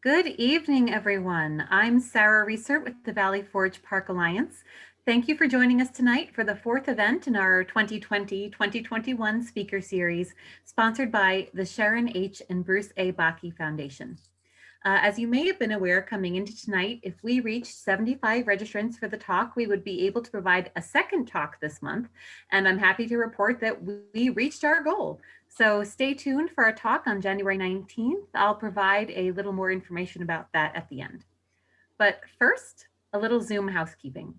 Good evening, everyone. I'm Sarah Reeser with the Valley Forge Park Alliance. Thank you for joining us tonight for the fourth event in our 2020-2021 speaker series, sponsored by the Sharon H. and Bruce A. Bakke Foundation. As you may have been aware coming into tonight, if we reached 75 registrants for the talk, we would be able to provide a second talk this month. And I'm happy to report that we reached our goal. So stay tuned for our talk on January 19th. I'll provide a little more information about that at the end. But first, a little Zoom housekeeping.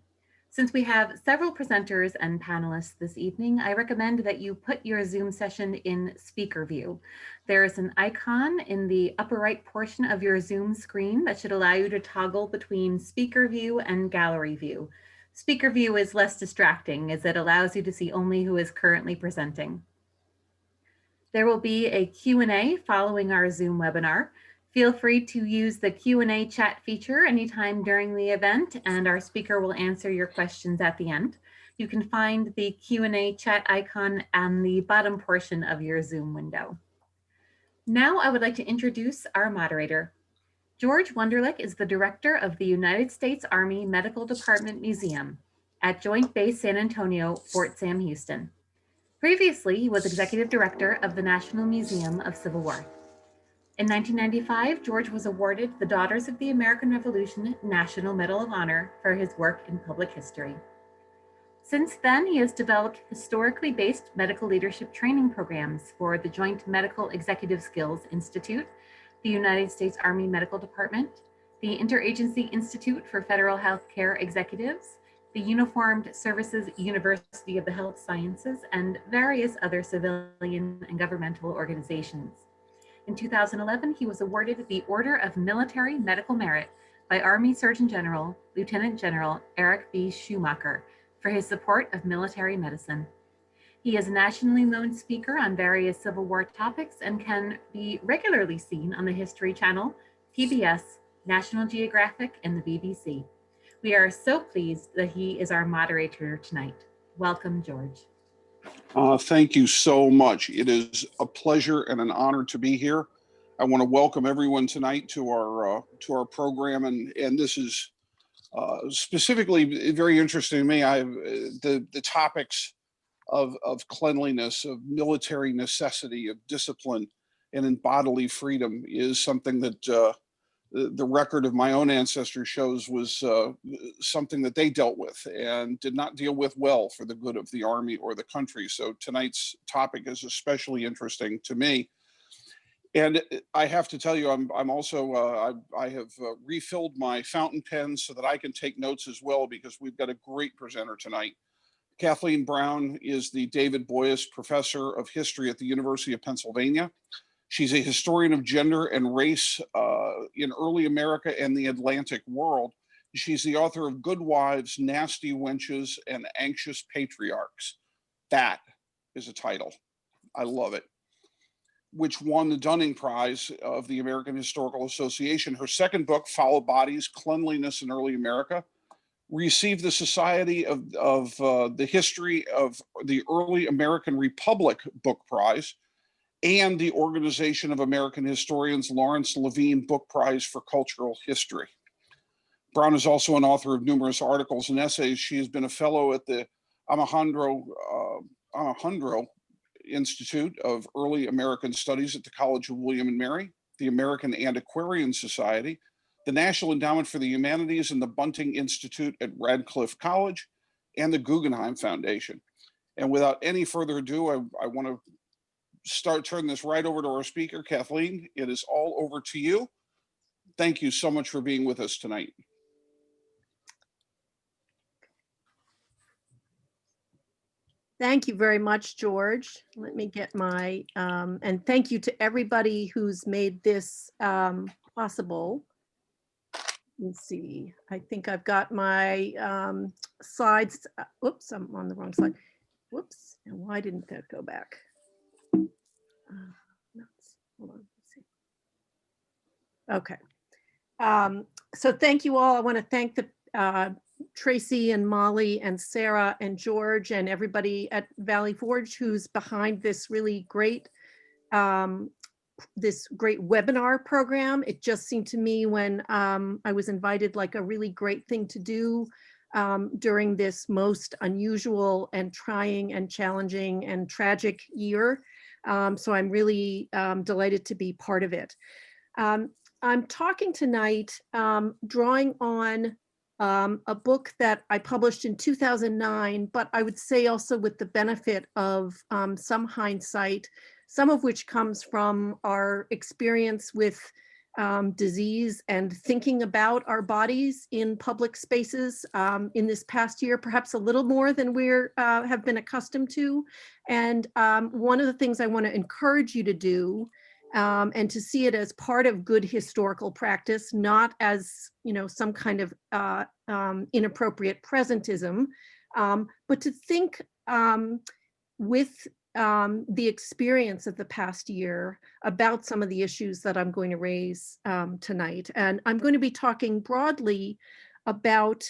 Since we have several presenters and panelists this evening, I recommend that you put your Zoom session in speaker view. There is an icon in the upper right portion of your Zoom screen that should allow you to toggle between speaker view and gallery view. Speaker view is less distracting as it allows you to see only who is currently presenting. There will be a Q&A following our Zoom webinar. Feel free to use the Q&A chat feature anytime during the event, and our speaker will answer your questions at the end. You can find the Q&A chat icon on the bottom portion of your Zoom window. Now I would like to introduce our moderator. George Wunderlich is the director of the United States Army Medical Department Museum at Joint Base San Antonio, Fort Sam Houston. Previously, he was executive director of the National Museum of Civil War. In 1995, George was awarded the Daughters of the American Revolution National Medal of Honor for his work in public history. Since then, he has developed historically based medical leadership training programs for the Joint Medical Executive Skills Institute, the United States Army Medical Department, the Interagency Institute for Federal Healthcare Executives, the Uniformed Services University of the Health Sciences, and various other civilian and governmental organizations. In 2011, he was awarded the Order of Military Medical Merit by Army Surgeon General, Lieutenant General Eric B. Schumacher for his support of military medicine. He is a nationally known speaker on various Civil War topics and can be regularly seen on the History Channel, PBS, National Geographic, and the BBC. We are so pleased that he is our moderator tonight. Welcome, George. Thank you so much. It is a pleasure and an honor to be here. I want to welcome everyone tonight to our program, and this is specifically very interesting to me. I have the topics of cleanliness, of military necessity, of discipline, and in bodily freedom is something that the record of my own ancestors shows was something that they dealt with and did not deal with well for the good of the Army or the country. So tonight's topic is especially interesting to me. And I have to tell you, I'm also, I have refilled my fountain pen so that I can take notes as well, because we've got a great presenter tonight. Kathleen Brown is the David Boyes Professor of History at the University of Pennsylvania. She's a historian of gender and race in early America and the Atlantic world. She's the author of Good Wives, Nasty Wenches, and Anxious Patriarchs. That is a title. I love it. Which won the Dunning Prize of the American Historical Association. Her second book, Foul Bodies, Cleanliness in Early America, received the Society of the History of the Early American Republic Book Prize, and the Organization of American Historians Lawrence Levine Book Prize for Cultural History. Brown is also an author of numerous articles and essays. She has been a fellow at the Alejandro Institute of Early American Studies at the College of William and Mary, the American Antiquarian Society, the National Endowment for the Humanities, and the Bunting Institute at Radcliffe College, and the Guggenheim Foundation. And without any further ado, I want to turn this right over to our speaker, Kathleen. It is all over to you. Thank you so much for being with us tonight. Thank you very much, George. Let me get my, and thank you to everybody who's made this possible. Let's see, I think I've got my slides. Oops, I'm on the wrong slide. Whoops, and why didn't that go back? Hold on, let's see. Okay. So thank you all. I want to thank the Tracy and Molly and Sarah and George and everybody at Valley Forge who's behind this really great this great webinar program. It just seemed to me when I was invited like a really great thing to do during this most unusual and trying and challenging and tragic year. So I'm really delighted to be part of it. I'm talking tonight, drawing on a book that I published in 2009, but I would say also with the benefit of some hindsight, some of which comes from our experience with disease and thinking about our bodies in public spaces in this past year, perhaps a little more than we have been accustomed to. And one of the things I want to encourage you to do and to see it as part of good historical practice, not as, you know, some kind of inappropriate presentism, but to think with the experience of the past year about some of the issues that I'm going to raise tonight. And I'm going to be talking broadly about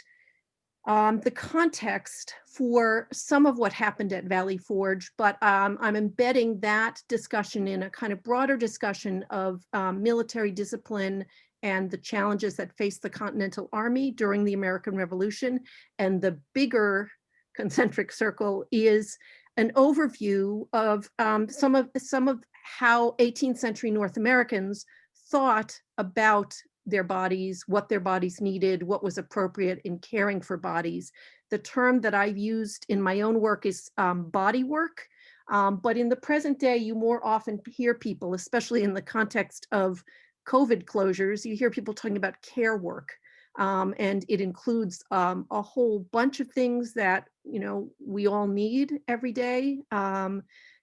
the context for some of what happened at Valley Forge, but I'm embedding that discussion in a kind of broader discussion of military discipline and the challenges that faced the Continental Army during the American Revolution. And the bigger concentric circle is an overview of some of how 18th century North Americans thought about their bodies, what their bodies needed, what was appropriate in caring for bodies. The term that I've used in my own work is body work, but in the present day, you more often hear people, especially in the context of COVID closures, you hear people talking about care work. And it includes a whole bunch of things that, you know, we all need every day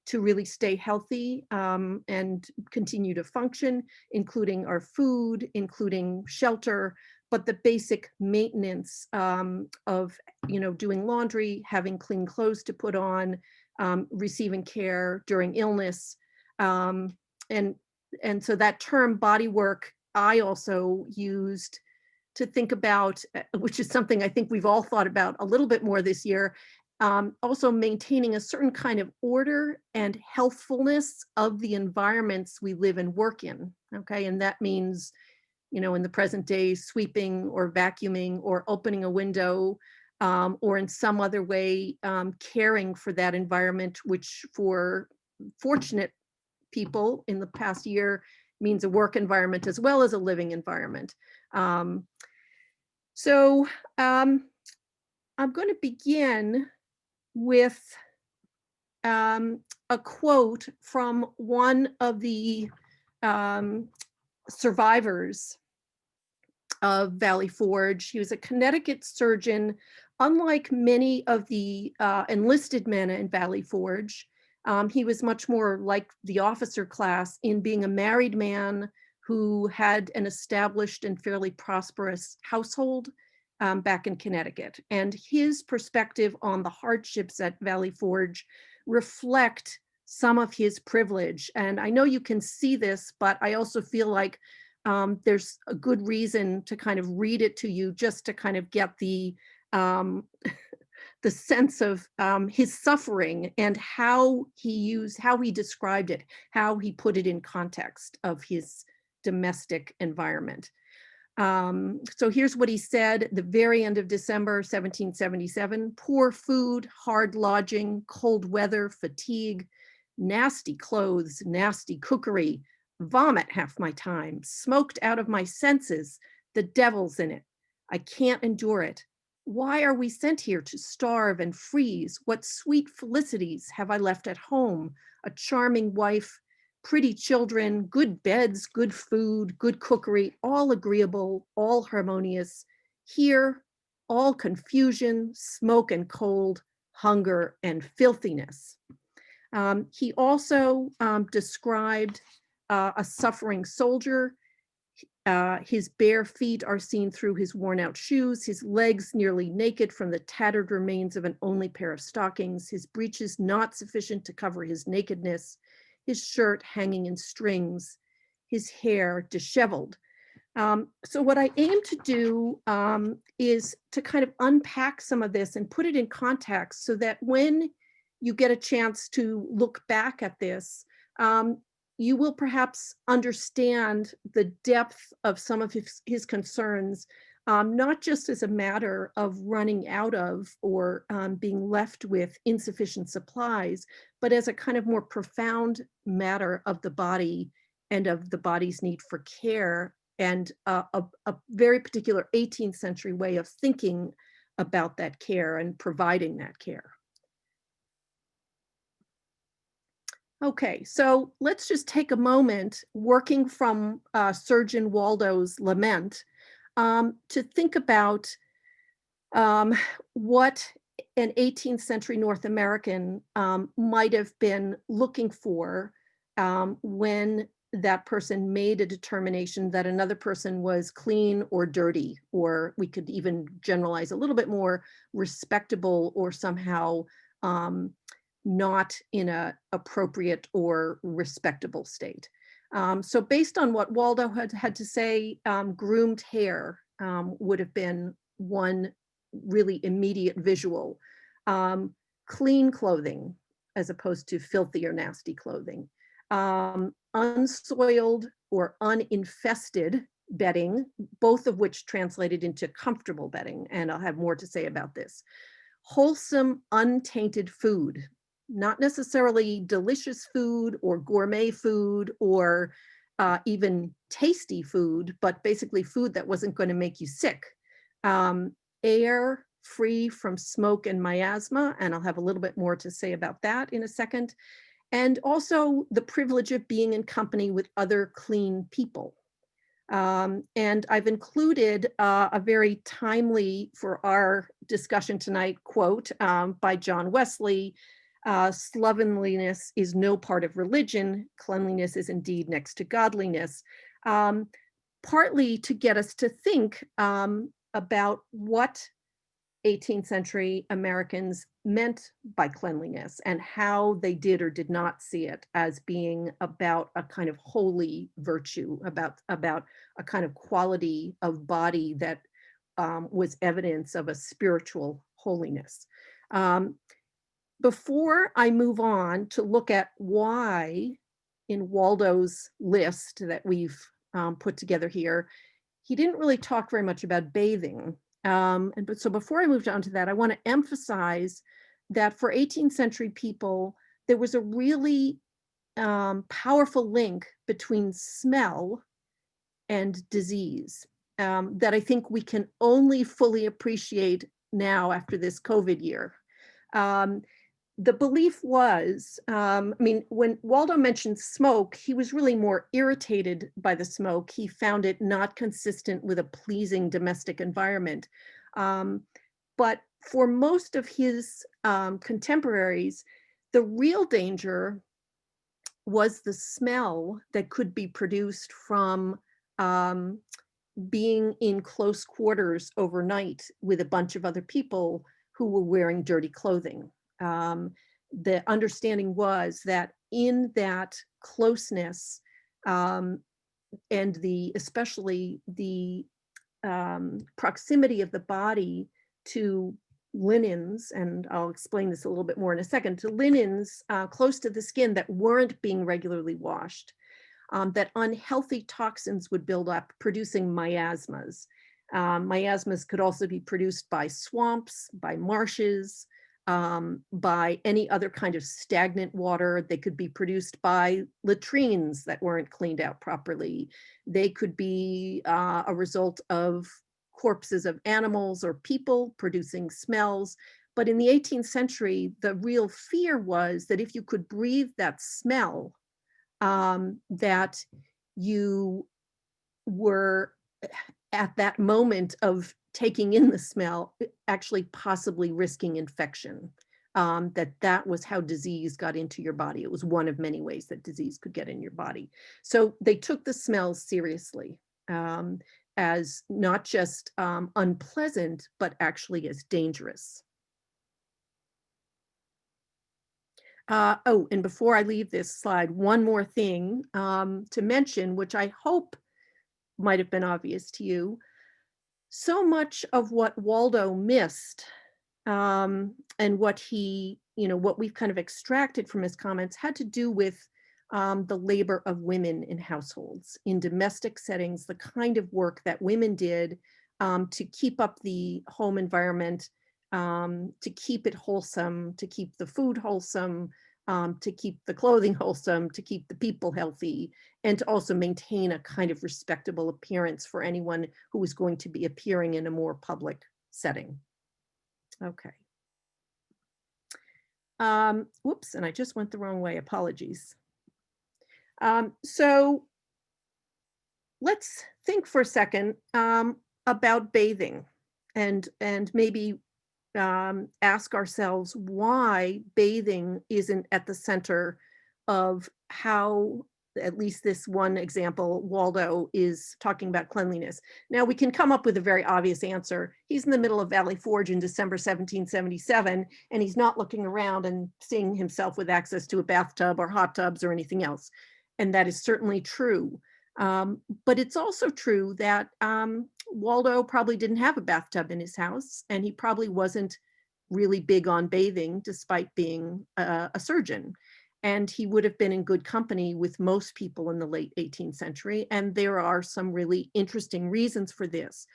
to really stay healthy and continue to function, including our food, including shelter, but the basic maintenance of, you know, doing laundry, having clean clothes to put on, receiving care during illness. And so that term body work, I also used to think about, which is something I think we've all thought about a little bit more this year, also maintaining a certain kind of order and healthfulness of the environments we live and work in, okay? And that means, you know, in the present day, sweeping or vacuuming or opening a window or in some other way caring for that environment, which for fortunate people in the past year means a work environment as well as a living environment. So I'm going to begin with a quote from one of the survivors of Valley Forge. He was a Connecticut surgeon. Unlike many of the enlisted men in Valley Forge, he was much more like the officer class in being a married man who had an established and fairly prosperous household back in Connecticut. And his perspective on the hardships at Valley Forge reflect some of his privilege. And I know you can see this, but I also feel like there's a good reason to kind of read it to you just to kind of get the the sense of his suffering and how he described it, how he put it in context of his domestic environment. So here's what he said at the very end of December 1777: poor food, hard lodging, cold weather, fatigue, nasty clothes, nasty cookery, vomit half my time, smoked out of my senses, the devil's in it. I can't endure it. Why are we sent here to starve and freeze? What sweet felicities have I left at home? A charming wife, pretty children, good beds, good food, good cookery, all agreeable, all harmonious. Here, all confusion, smoke and cold, hunger and filthiness. He also described a suffering soldier. His bare feet are seen through his worn out shoes, his legs nearly naked from the tattered remains of an only pair of stockings, his breeches not sufficient to cover his nakedness, his shirt hanging in strings, his hair disheveled. So what I aim to do is to kind of unpack some of this and put it in context so that when you get a chance to look back at this, you will perhaps understand the depth of some of his concerns, not just as a matter of running out of or being left with insufficient supplies, but as a kind of more profound matter of the body and of the body's need for care, and a very particular 18th century way of thinking about that care and providing that care. Okay, so let's just take a moment, working from Surgeon Waldo's lament, to think about what an 18th century North American might have been looking for when that person made a determination that another person was clean or dirty, or we could even generalize a little bit more, respectable, or somehow not in a appropriate or respectable state. So based on what Waldo had to say, groomed hair would have been one really immediate visual. Clean clothing as opposed to filthy or nasty clothing. Unsoiled or uninfested bedding, both of which translated into comfortable bedding, and I'll have more to say about this. Wholesome, untainted food, not necessarily delicious food or gourmet food or even tasty food, but basically food that wasn't going to make you sick. Air free from smoke and miasma, and I'll have a little bit more to say about that in a second. And also the privilege of being in company with other clean people. And I've included a very timely, for our discussion tonight, quote by John Wesley: slovenliness is no part of religion. Cleanliness is indeed next to godliness. Partly to get us to think about what 18th century Americans meant by cleanliness and how they did or did not see it as being about a kind of holy virtue, about a kind of quality of body that was evidence of a spiritual holiness. Before I move on to look at why in Waldo's list that we've put together here, he didn't really talk very much about bathing. So before I moved on to that, I want to emphasize that for 18th century people, there was a really powerful link between smell and disease that I think we can only fully appreciate now after this COVID year. The belief was, when Waldo mentioned smoke, he was really more irritated by the smoke. He found it not consistent with a pleasing domestic environment. But for most of his contemporaries, the real danger was the smell that could be produced from being in close quarters overnight with a bunch of other people who were wearing dirty clothing. The understanding was that in that closeness and especially the proximity of the body to linens, and I'll explain this a little bit more in a second, to linens close to the skin that weren't being regularly washed, that unhealthy toxins would build up, producing miasmas. Miasmas could also be produced by swamps, by marshes, by any other kind of stagnant water. They could be produced by latrines that weren't cleaned out properly. They could be a result of corpses of animals or people producing smells. But in the 18th century, the real fear was that if you could breathe that smell, that you were at that moment of taking in the smell, actually possibly risking infection, that was how disease got into your body. It was one of many ways that disease could get in your body. So they took the smells seriously as not just unpleasant, but actually as dangerous. And before I leave this slide, one more thing to mention, which I hope might have been obvious to you. So much of what Waldo missed and what he, what we've kind of extracted from his comments had to do with the labor of women in households, in domestic settings, the kind of work that women did to keep up the home environment, to keep it wholesome, to keep the food wholesome, to keep the clothing wholesome, to keep the people healthy, and to also maintain a kind of respectable appearance for anyone who was going to be appearing in a more public setting. Okay. Whoops, and I just went the wrong way, apologies. So let's think for a second about bathing and maybe ask ourselves why bathing isn't at the center of how, at least this one example, Waldo is talking about cleanliness. Now we can come up with a very obvious answer. He's in the middle of Valley Forge in December 1777, and he's not looking around and seeing himself with access to a bathtub or hot tubs or anything else. And that is certainly true. But it's also true that Waldo probably didn't have a bathtub in his house, and he probably wasn't really big on bathing despite being a surgeon. And he would have been in good company with most people in the late 18th century. And there are some really interesting reasons for this.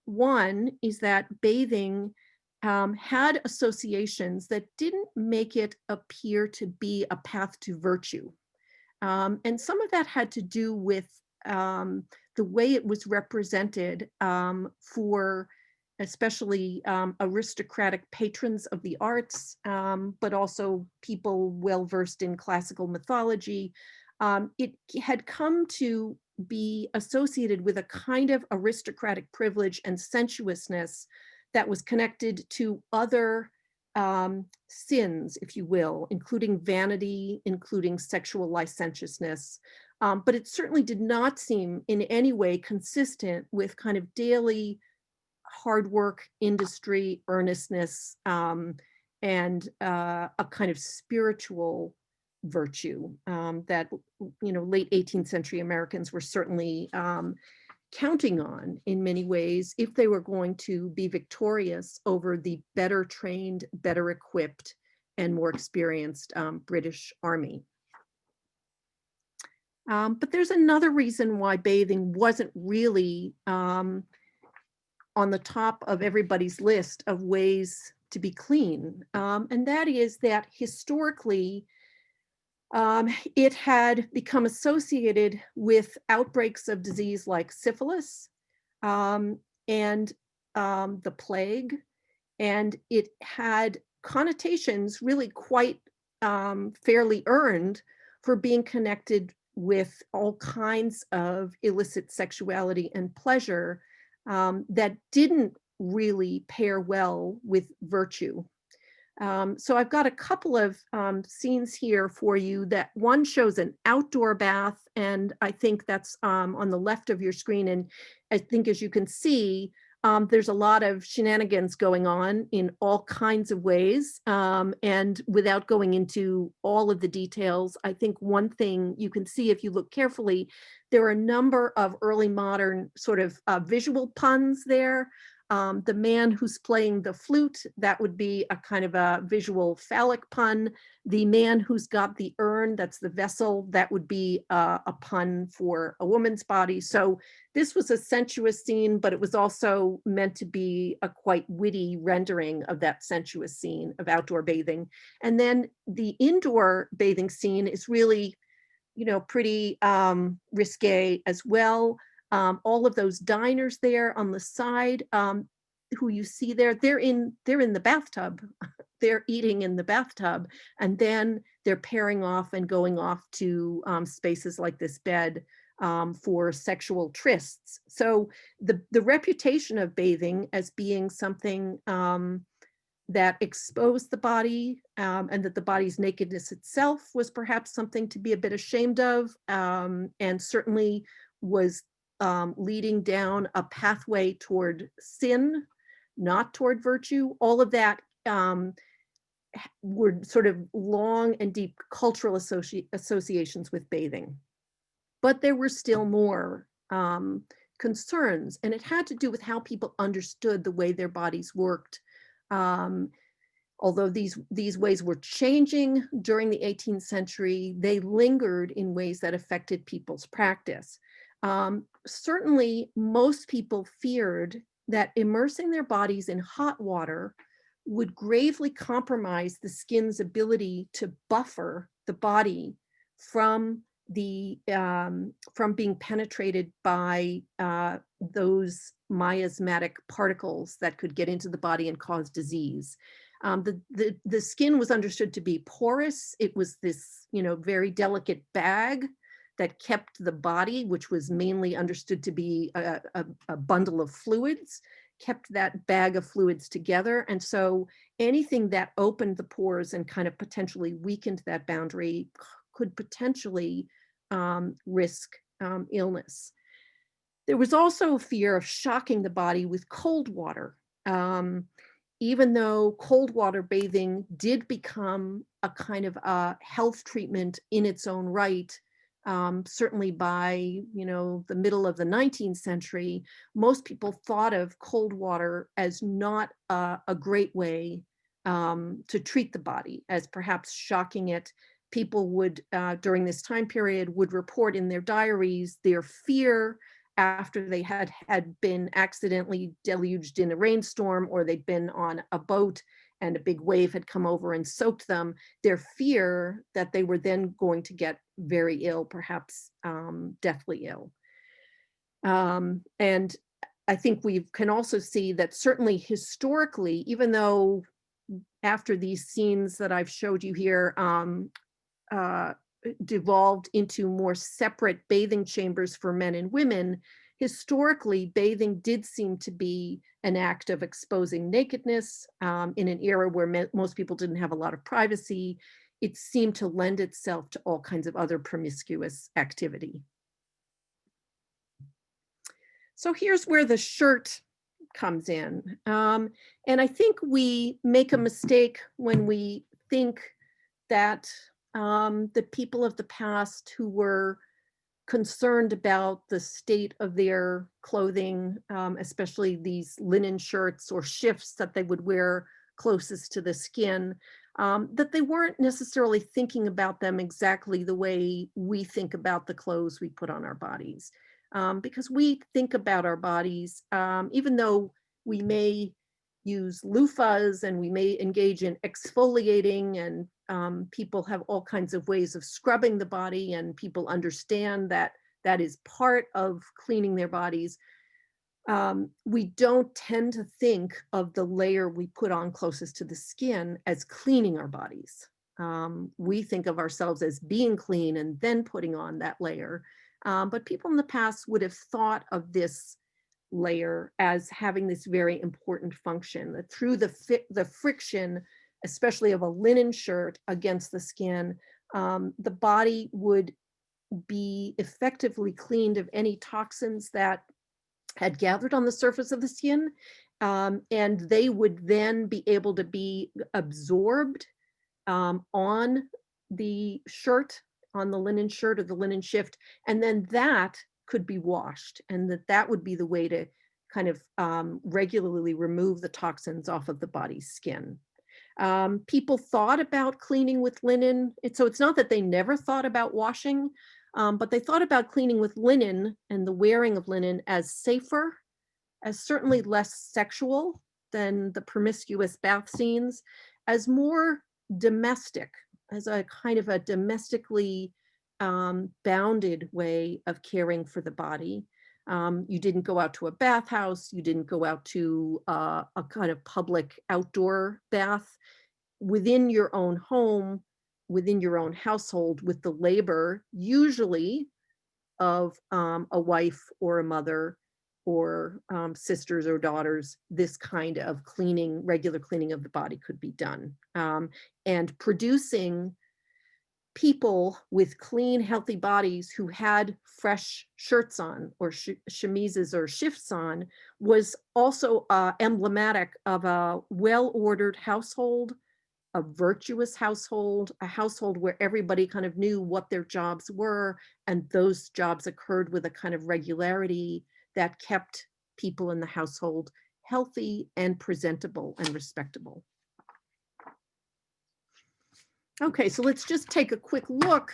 One is that bathing had associations that didn't make it appear to be a path to virtue. And some of that had to do with the way it was represented for especially aristocratic patrons of the arts, but also people well-versed in classical mythology. It had come to be associated with a kind of aristocratic privilege and sensuousness that was connected to other sins, if you will, including vanity, including sexual licentiousness. But it certainly did not seem in any way consistent with kind of daily hard work, industry, earnestness, and a kind of spiritual virtue that, you know, late 18th century Americans were certainly counting on in many ways if they were going to be victorious over the better trained, better equipped, and more experienced British Army. But there's another reason why bathing wasn't really on the top of everybody's list of ways to be clean. And that is that historically, it had become associated with outbreaks of disease like syphilis and the plague. And it had connotations really quite fairly earned for being connected with all kinds of illicit sexuality and pleasure that didn't really pair well with virtue. So I've got a couple of scenes here for you. That one shows an outdoor bath, and I think that's on the left of your screen. And I think, as you can see, there's a lot of shenanigans going on in all kinds of ways. And without going into all of the details, I think one thing you can see if you look carefully, there are a number of early modern sort of visual puns there. The man who's playing the flute, that would be a kind of a visual phallic pun. The man who's got the urn, that's the vessel, that would be a pun for a woman's body. So this was a sensuous scene, but it was also meant to be a quite witty rendering of that sensuous scene of outdoor bathing. And then the indoor bathing scene is really, you know, pretty risque as well. All of those diners there on the side, who you see there, they're in the bathtub. They're eating in the bathtub, and then they're pairing off and going off to spaces like this bed for sexual trysts. So the reputation of bathing as being something that exposed the body, and that the body's nakedness itself was perhaps something to be a bit ashamed of, and certainly was leading down a pathway toward sin, not toward virtue. All of that were sort of long and deep cultural associations with bathing. But there were still more concerns, and it had to do with how people understood the way their bodies worked. Although these ways were changing during the 18th century, they lingered in ways that affected people's practice. Certainly, most people feared that immersing their bodies in hot water would gravely compromise the skin's ability to buffer the body from from being penetrated by those miasmatic particles that could get into the body and cause disease. The skin was understood to be porous. It was this, very delicate bag that kept the body, which was mainly understood to be a bundle of fluids, kept that bag of fluids together. And so anything that opened the pores and kind of potentially weakened that boundary could potentially risk illness. There was also a fear of shocking the body with cold water. Even though cold water bathing did become a kind of a health treatment in its own right, certainly by the middle of the 19th century, most people thought of cold water as not a great way to treat the body, as perhaps shocking it. People would, during this time period, would report in their diaries their fear after they had been accidentally deluged in a rainstorm, or they'd been on a boat and a big wave had come over and soaked them, their fear that they were then going to get very ill, perhaps deathly ill. And I think we can also see that certainly historically, even though after these scenes that I've showed you here devolved into more separate bathing chambers for men and women, historically, bathing did seem to be an act of exposing nakedness in an era where most people didn't have a lot of privacy. It seemed to lend itself to all kinds of other promiscuous activity. So here's where the shirt comes in. And I think we make a mistake when we think that the people of the past who were concerned about the state of their clothing, especially these linen shirts or shifts that they would wear closest to the skin, that they weren't necessarily thinking about them exactly the way we think about the clothes we put on our bodies. Because we think about our bodies, even though we may use loofahs and we may engage in exfoliating, and people have all kinds of ways of scrubbing the body, and people understand that that is part of cleaning their bodies. We don't tend to think of the layer we put on closest to the skin as cleaning our bodies. We think of ourselves as being clean and then putting on that layer. But people in the past would have thought of this layer as having this very important function, that through the friction, especially of a linen shirt against the skin, the body would be effectively cleaned of any toxins that had gathered on the surface of the skin, and they would then be able to be absorbed on the shirt, on the linen shirt or the linen shift, and then that could be washed, and that would be the way to kind of regularly remove the toxins off of the body's skin. People thought about cleaning with linen. So it's not that they never thought about washing, but they thought about cleaning with linen and the wearing of linen as safer, as certainly less sexual than the promiscuous bath scenes, as more domestic, as a kind of a domestically bounded way of caring for the body. You didn't go out to a bathhouse, you didn't go out to a kind of public outdoor bath. Within your own home, within your own household, with the labor, usually of a wife or a mother or sisters or daughters, this kind of cleaning, regular cleaning of the body could be done. And producing people with clean, healthy bodies who had fresh shirts on or chemises or shifts on was also emblematic of a well-ordered household, a virtuous household, a household where everybody kind of knew what their jobs were, and those jobs occurred with a kind of regularity that kept people in the household healthy and presentable and respectable. Okay, so let's just take a quick look.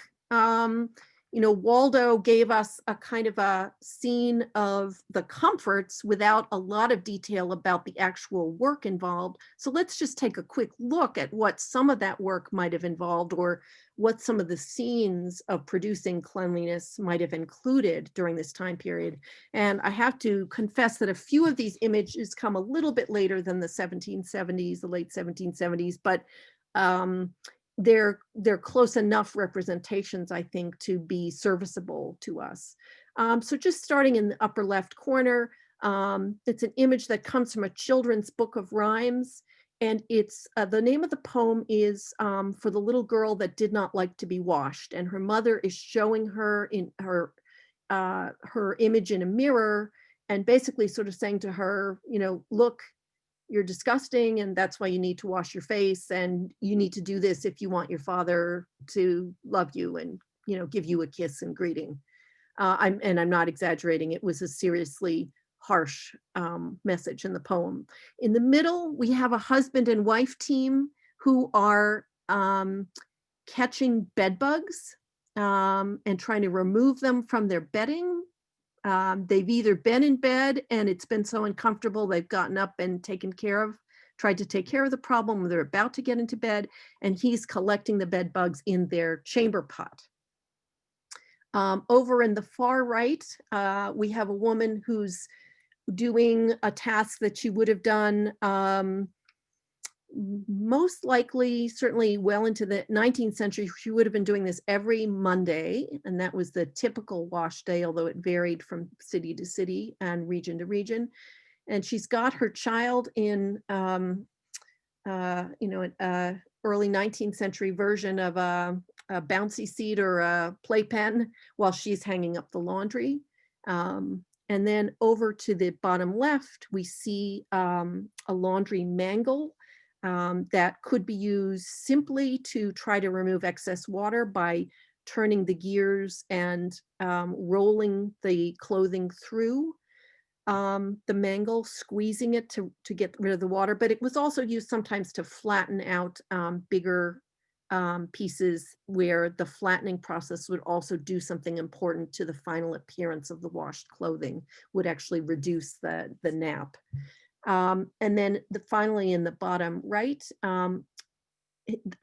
Waldo gave us a kind of a scene of the comforts without a lot of detail about the actual work involved. So let's just take a quick look at what some of that work might have involved, or what some of the scenes of producing cleanliness might have included during this time period. And I have to confess that a few of these images come a little bit later than the 1770s, the late 1770s, but they're close enough representations, I think, to be serviceable to us. So just starting in the upper left corner, it's an image that comes from a children's book of rhymes. And it's the name of the poem is for the little girl that did not like to be washed. And her mother is showing her in her image in a mirror, and basically sort of saying to her, look, you're disgusting, and that's why you need to wash your face, and you need to do this if you want your father to love you and give you a kiss and greeting. I'm not exaggerating. It was a seriously harsh message in the poem. In the middle, we have a husband and wife team who are catching bed bugs and trying to remove them from their bedding. They've either been in bed and it's been so uncomfortable they've gotten up and tried to take care of the problem, or they're about to get into bed, and he's collecting the bed bugs in their chamber pot. Over in the far right, we have a woman who's doing a task that she would have done most likely, certainly well into the 19th century. She would have been doing this every Monday, and that was the typical wash day, although it varied from city to city and region to region. And she's got her child in, an early 19th century version of a bouncy seat or a playpen while she's hanging up the laundry. And then over to the bottom left, we see a laundry mangle that could be used simply to try to remove excess water by turning the gears and rolling the clothing through the mangle, squeezing it to get rid of the water. But it was also used sometimes to flatten out bigger pieces, where the flattening process would also do something important to the final appearance of the washed clothing, would actually reduce the nap. And then finally in the bottom right, I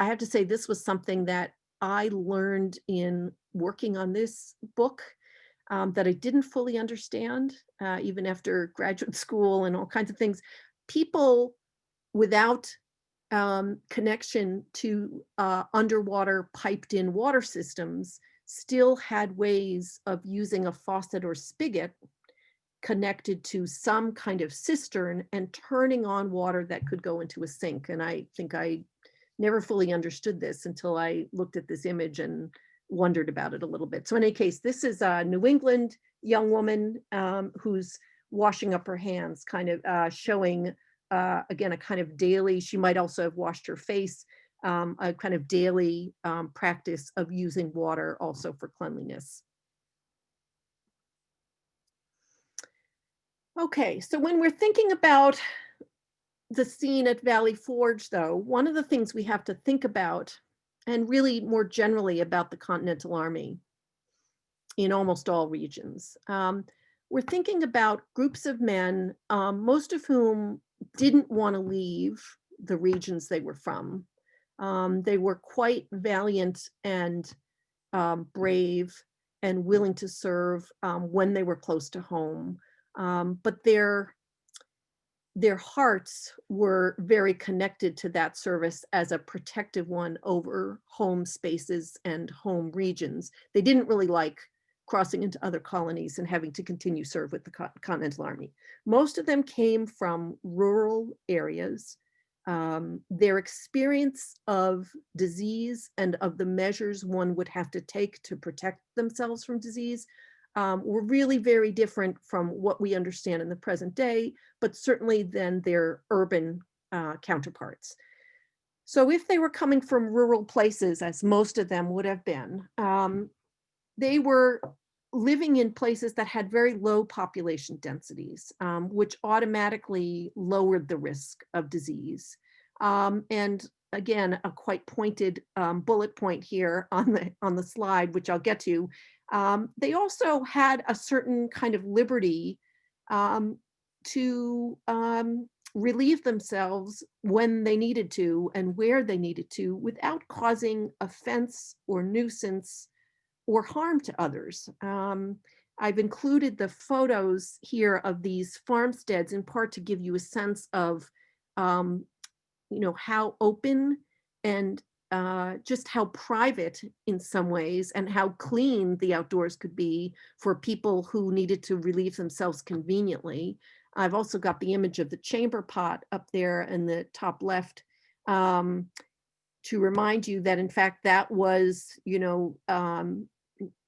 have to say this was something that I learned in working on this book that I didn't fully understand, even after graduate school and all kinds of things. People without connection to underwater piped in water systems still had ways of using a faucet or spigot connected to some kind of cistern and turning on water that could go into a sink. And I think I never fully understood this until I looked at this image and wondered about it a little bit. So in any case, this is a New England young woman who's washing up her hands, kind of showing, again, a kind of daily, she might also have washed her face, a kind of daily practice of using water also for cleanliness. Okay, so when we're thinking about the scene at Valley Forge, though, one of the things we have to think about, and really more generally about the Continental Army in almost all regions, we're thinking about groups of men, most of whom didn't want to leave the regions they were from. They were quite valiant and brave and willing to serve when they were close to home. But their hearts were very connected to that service as a protective one over home spaces and home regions. They didn't really like crossing into other colonies and having to continue serve with the Continental Army. Most of them came from rural areas. Their experience of disease and of the measures one would have to take to protect themselves from disease were really very different from what we understand in the present day, but certainly than their urban counterparts. So if they were coming from rural places, as most of them would have been, they were living in places that had very low population densities, which automatically lowered the risk of disease. And again, a quite pointed bullet point here on the slide, which I'll get to. They also had a certain kind of liberty to relieve themselves when they needed to and where they needed to without causing offense or nuisance or harm to others. I've included the photos here of these farmsteads in part to give you a sense of how open and just how private in some ways and how clean the outdoors could be for people who needed to relieve themselves conveniently. I've also got the image of the chamber pot up there in the top left to remind you that in fact that was,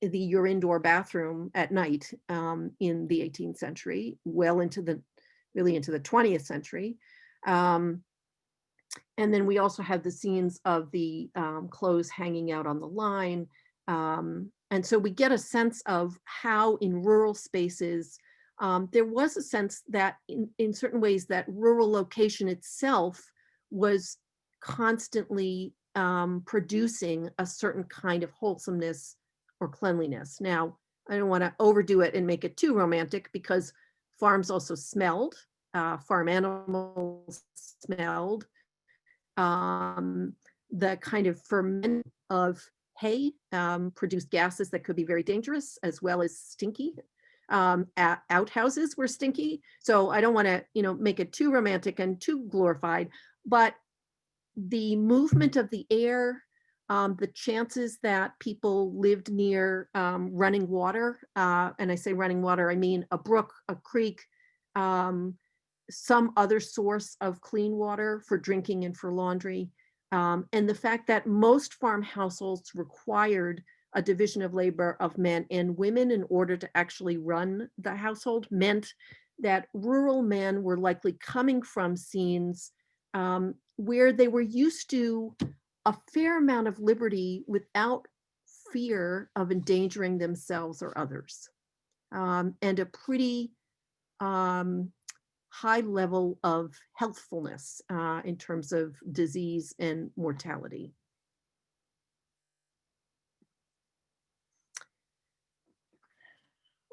your indoor bathroom at night in the 18th century, well into the 20th century. And then we also have the scenes of the clothes hanging out on the line. And so we get a sense of how in rural spaces, there was a sense that in certain ways that rural location itself was constantly producing a certain kind of wholesomeness or cleanliness. Now, I don't want to overdo it and make it too romantic because farms also smelled, farm animals smelled. The kind of ferment of hay produced gases that could be very dangerous as well as stinky. Outhouses were stinky. So I don't want to, make it too romantic and too glorified, but the movement of the air, the chances that people lived near running water, and I say running water, I mean a brook, a creek, some other source of clean water for drinking and for laundry. And the fact that most farm households required a division of labor of men and women in order to actually run the household meant that rural men were likely coming from scenes where they were used to a fair amount of liberty without fear of endangering themselves or others, and a pretty high level of healthfulness in terms of disease and mortality.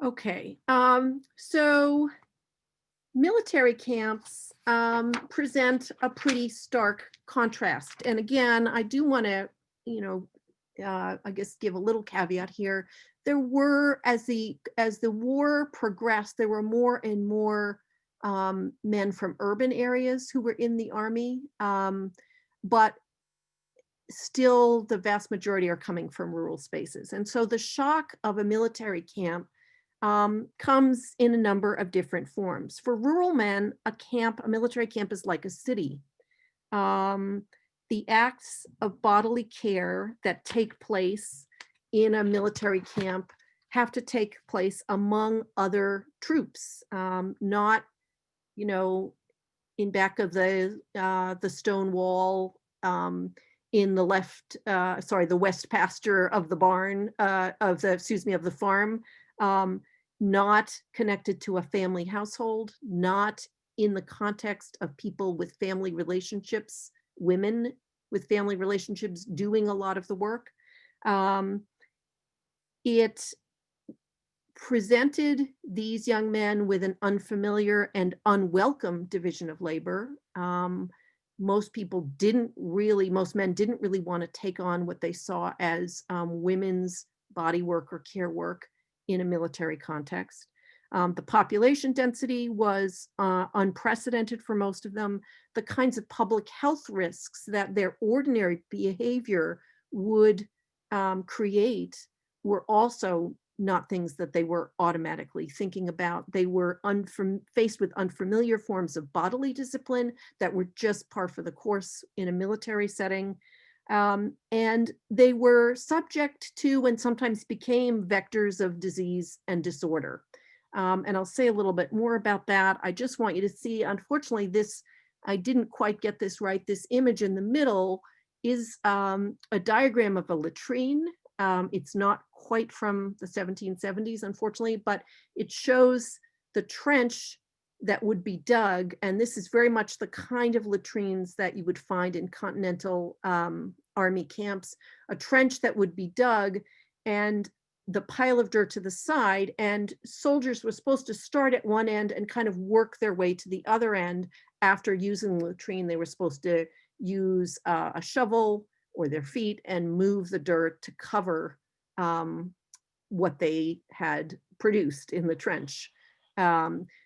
Okay, so military camps present a pretty stark contrast. And again, I do want to, I guess give a little caveat here. There were, as the war progressed, there were more and more men from urban areas who were in the army, but still the vast majority are coming from rural spaces. And so the shock of a military camp comes in a number of different forms. For rural men, a military camp is like a city. The acts of bodily care that take place in a military camp have to take place among other troops, not, in back of the stone wall, in the the west pasture of the barn, of the farm, not connected to a family household, not in the context of people with family relationships, women with family relationships doing a lot of the work. It presented these young men with an unfamiliar and unwelcome division of labor. Most men didn't really want to take on what they saw as women's body work or care work in a military context. The population density was unprecedented for most of them. The kinds of public health risks that their ordinary behavior would create were also not things that they were automatically thinking about. They were faced with unfamiliar forms of bodily discipline that were just par for the course in a military setting. And they were subject to and sometimes became vectors of disease and disorder. And I'll say a little bit more about that. I just want you to see, unfortunately, I didn't quite get this right. This image in the middle is a diagram of a latrine. It's not quite from the 1770s, unfortunately, but it shows the trench that would be dug, and this is very much the kind of latrines that you would find in Continental Army camps, a trench that would be dug and the pile of dirt to the side, and soldiers were supposed to start at one end and kind of work their way to the other end. After using the latrine, they were supposed to use a shovel or their feet and move the dirt to cover what they had produced in the trench.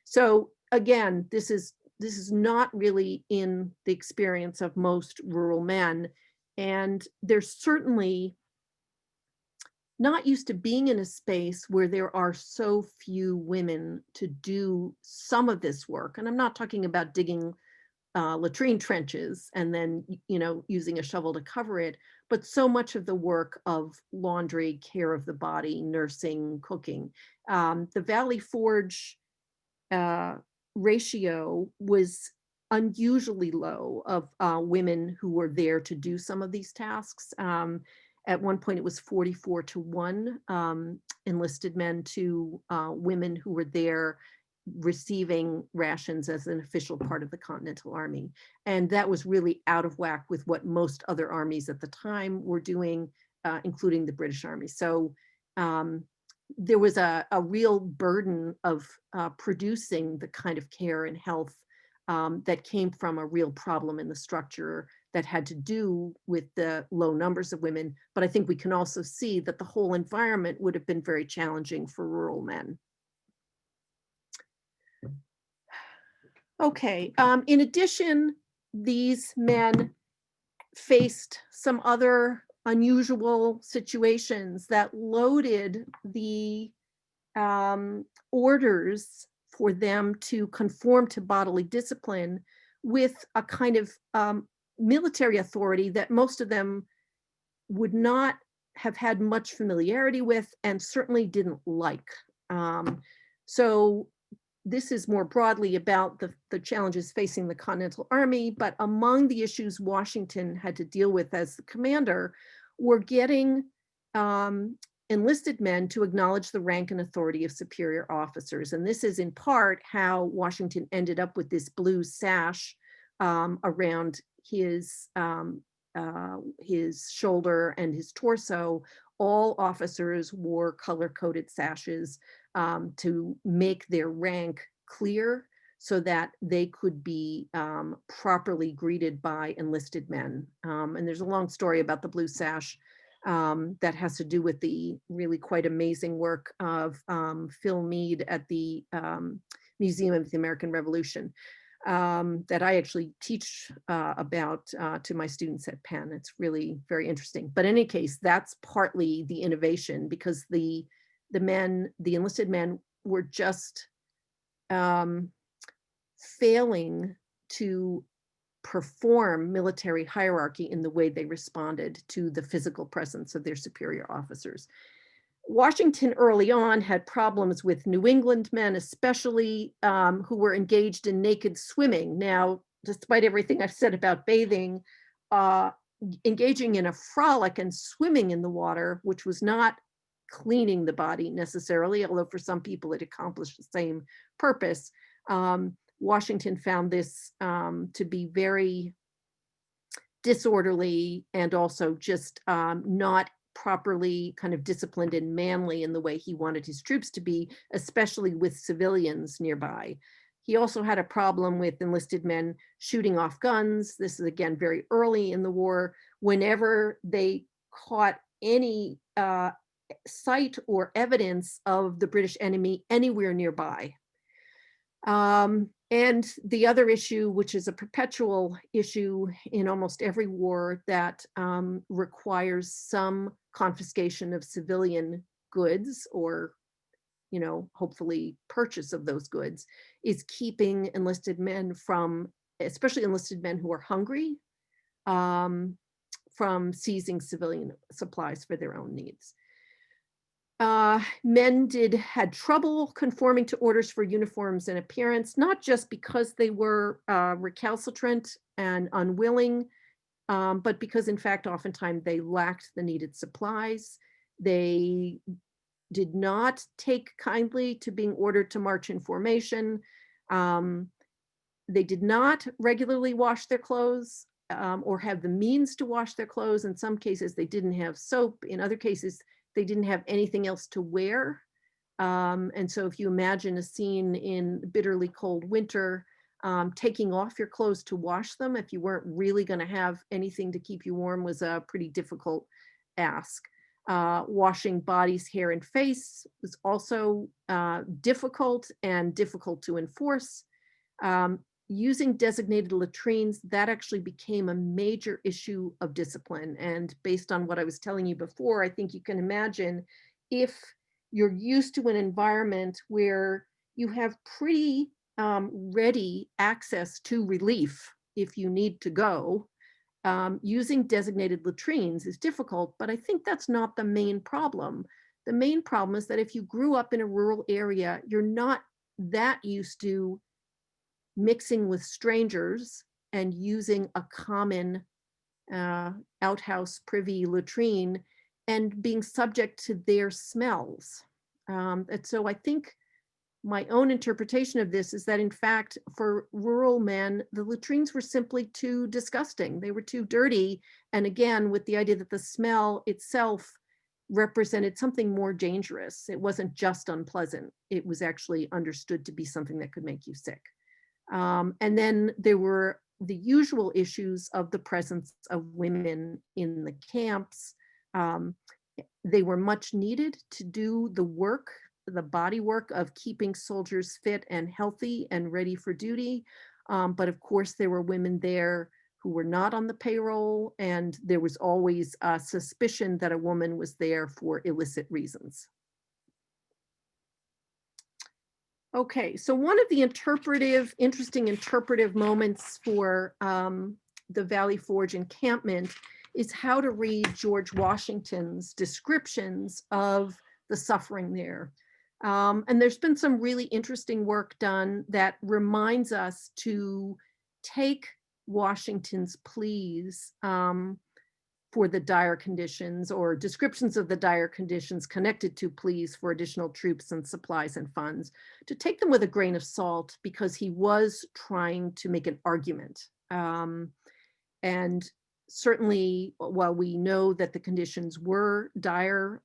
So again, this is not really in the experience of most rural men, and they're certainly not used to being in a space where there are so few women to do some of this work. And I'm not talking about digging latrine trenches and then, using a shovel to cover it, but so much of the work of laundry, care of the body, nursing, cooking. The Valley Forge ratio was unusually low of women who were there to do some of these tasks. At one point, it was 44-1 enlisted men to women who were there receiving rations as an official part of the Continental Army. And that was really out of whack with what most other armies at the time were doing, including the British Army. So there was a real burden of producing the kind of care and health that came from a real problem in the structure that had to do with the low numbers of women. But I think we can also see that the whole environment would have been very challenging for rural men. Okay, in addition, these men faced some other unusual situations that loaded the orders for them to conform to bodily discipline with a kind of military authority that most of them would not have had much familiarity with and certainly didn't like. So this is more broadly about the challenges facing the Continental Army, but among the issues Washington had to deal with as the commander were getting enlisted men to acknowledge the rank and authority of superior officers. And this is in part how Washington ended up with this blue sash around his shoulder and his torso. All officers wore color-coded sashes to make their rank clear so that they could be properly greeted by enlisted men. And there's a long story about the blue sash that has to do with the really quite amazing work of Phil Meade at the Museum of the American Revolution that I actually teach about to my students at Penn. It's really very interesting. But in any case, that's partly the innovation, because the enlisted men were just failing to perform military hierarchy in the way they responded to the physical presence of their superior officers. Washington early on had problems with New England men, especially who were engaged in naked swimming. Now, despite everything I've said about bathing, engaging in a frolic and swimming in the water, which was not cleaning the body necessarily, although for some people it accomplished the same purpose. Washington found this to be very disorderly and also just not properly kind of disciplined and manly in the way he wanted his troops to be, especially with civilians nearby. He also had a problem with enlisted men shooting off guns. This is again very early in the war. Whenever they caught any sight or evidence of the British enemy anywhere nearby. And the other issue, which is a perpetual issue in almost every war that requires some confiscation of civilian goods or, hopefully purchase of those goods, is keeping enlisted men from, especially enlisted men who are hungry, from seizing civilian supplies for their own needs. Men had trouble conforming to orders for uniforms and appearance, not just because they were recalcitrant and unwilling, but because in fact, oftentimes they lacked the needed supplies. They did not take kindly to being ordered to march in formation. They did not regularly wash their clothes or have the means to wash their clothes. In some cases, they didn't have soap. In other cases, they didn't have anything else to wear. And so if you imagine a scene in bitterly cold winter, taking off your clothes to wash them, if you weren't really going to have anything to keep you warm, was a pretty difficult ask. Washing bodies, hair, and face was also difficult and difficult to enforce. Using designated latrines, that actually became a major issue of discipline. And based on what I was telling you before, I think you can imagine if you're used to an environment where you have pretty ready access to relief if you need to go, using designated latrines is difficult, but I think that's not the main problem. The main problem is that if you grew up in a rural area, you're not that used to mixing with strangers and using a common outhouse privy latrine and being subject to their smells. And so I think my own interpretation of this is that, in fact, for rural men, the latrines were simply too disgusting. They were too dirty. And again, with the idea that the smell itself represented something more dangerous. It wasn't just unpleasant. It was actually understood to be something that could make you sick. And then there were the usual issues of the presence of women in the camps. They were much needed to do the work, the body work of keeping soldiers fit and healthy and ready for duty. But of course, there were women there who were not on the payroll, and there was always a suspicion that a woman was there for illicit reasons. Okay, so one of the interesting interpretive moments for the Valley Forge encampment is how to read George Washington's descriptions of the suffering there. And there's been some really interesting work done that reminds us to take Washington's pleas for the dire conditions, or descriptions of the dire conditions connected to pleas for additional troops and supplies and funds, to take them with a grain of salt, because he was trying to make an argument. And certainly, while we know that the conditions were dire,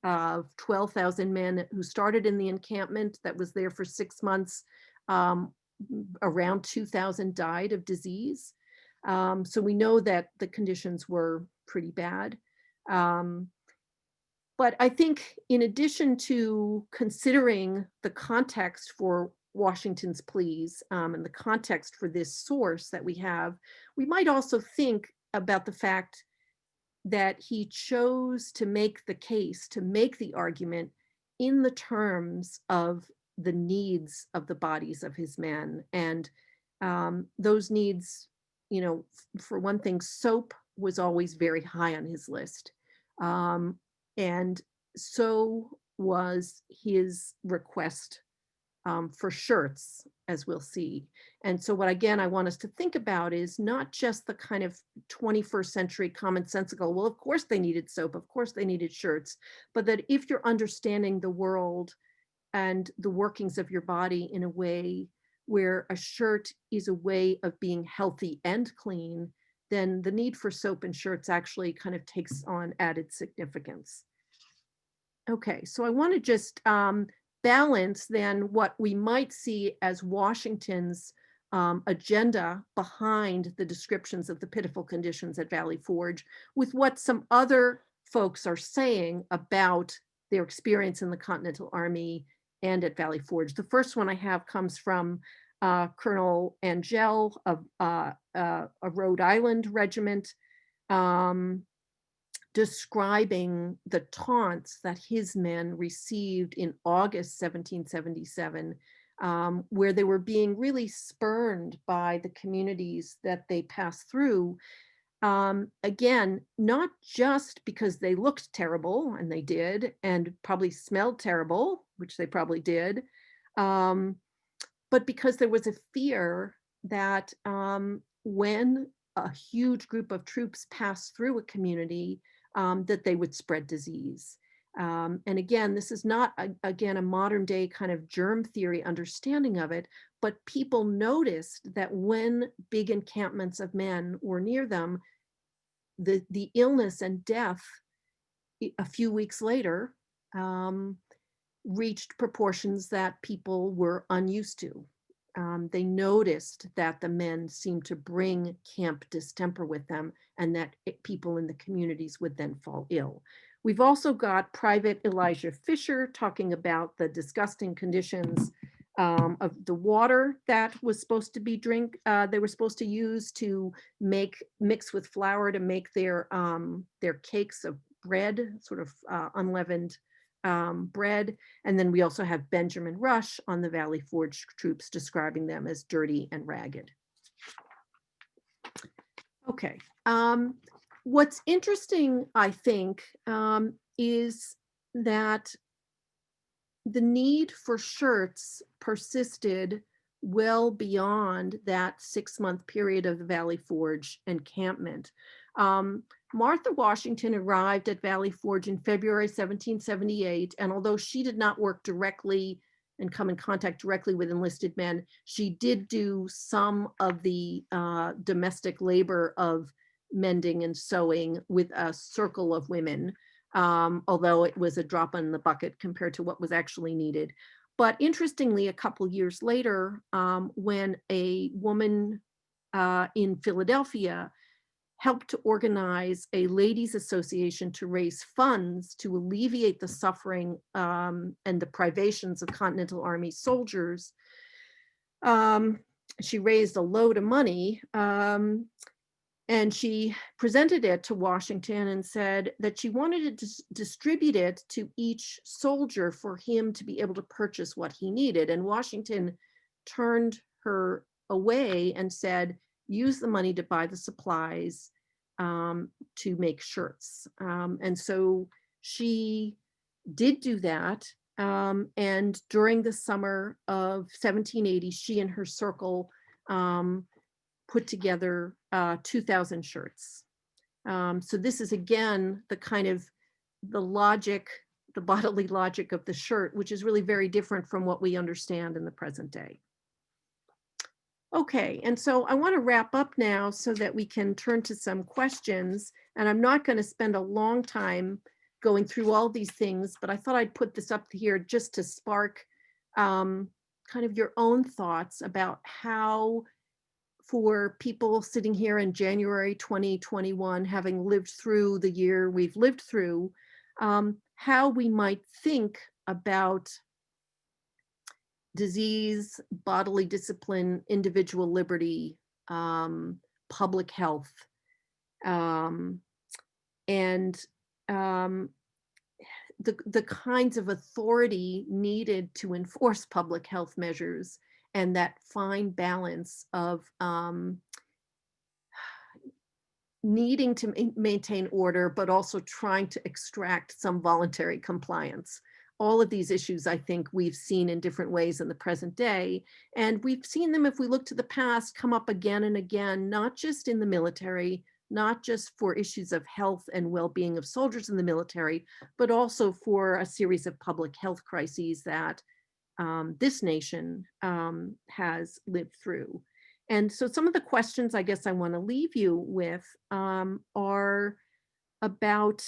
12,000 men who started in the encampment that was there for 6 months, around 2,000 died of disease. So we know that the conditions were pretty bad. But I think, in addition to considering the context for Washington's pleas and the context for this source that we have, we might also think about the fact that he chose to make the case, to make the argument in the terms of the needs of the bodies of his men. And those needs, you know, for one thing, soap was always very high on his list. And so was his request for shirts, as we'll see. And so what, again, I want us to think about is not just the kind of 21st century commonsensical, well, of course they needed soap, of course they needed shirts, but that if you're understanding the world and the workings of your body in a way where a shirt is a way of being healthy and clean, then the need for soap and shirts actually kind of takes on added significance. Okay, so I want to just balance then what we might see as Washington's agenda behind the descriptions of the pitiful conditions at Valley Forge with what some other folks are saying about their experience in the Continental Army and at Valley Forge. The first one I have comes from Colonel Angell of a Rhode Island regiment, describing the taunts that his men received in August 1777, where they were being really spurned by the communities that they passed through. Again, not just because they looked terrible, and they did, and probably smelled terrible, which they probably did, but because there was a fear that when a huge group of troops passed through a community, that they would spread disease. And again, this is not, again, a modern day kind of germ theory understanding of it, but people noticed that when big encampments of men were near them, the illness and death a few weeks later reached proportions that people were unused to. They noticed that the men seemed to bring camp distemper with them, and that people in the communities would then fall ill. We've also got Private Elijah Fisher talking about the disgusting conditions of the water that was supposed to be they were supposed to use to mix with flour to make their cakes of bread, sort of unleavened bread. And then we also have Benjamin Rush on the Valley Forge troops describing them as dirty and ragged. Okay. What's interesting, I think, is that the need for shirts persisted well beyond that 6-month period of the Valley Forge encampment. Martha Washington arrived at Valley Forge in February 1778, and although she did not work directly and come in contact directly with enlisted men, she did do some of the domestic labor of mending and sewing with a circle of women, although it was a drop in the bucket compared to what was actually needed. But interestingly, a couple years later, when a woman in Philadelphia helped to organize a ladies' association to raise funds to alleviate the suffering and the privations of Continental Army soldiers, she raised a load of money, and she presented it to Washington and said that she wanted to distribute it to each soldier for him to be able to purchase what he needed. And Washington turned her away and said, use the money to buy the supplies to make shirts. And so she did do that. And during the summer of 1780, she and her circle put together 2,000 shirts. So this is, again, the kind of the logic, the bodily logic of the shirt, which is really very different from what we understand in the present day. Okay, and so I want to wrap up now so that we can turn to some questions. And I'm not going to spend a long time going through all these things, but I thought I'd put this up here just to spark kind of your own thoughts about how, for people sitting here in January 2021, having lived through the year we've lived through, how we might think about disease, bodily discipline, individual liberty, public health, and the kinds of authority needed to enforce public health measures, and that fine balance of needing to maintain order, but also trying to extract some voluntary compliance. All of these issues, I think, we've seen in different ways in the present day. And we've seen them, if we look to the past, come up again and again, not just in the military, not just for issues of health and well-being of soldiers in the military, but also for a series of public health crises that this nation has lived through. And so some of the questions I guess I want to leave you with are about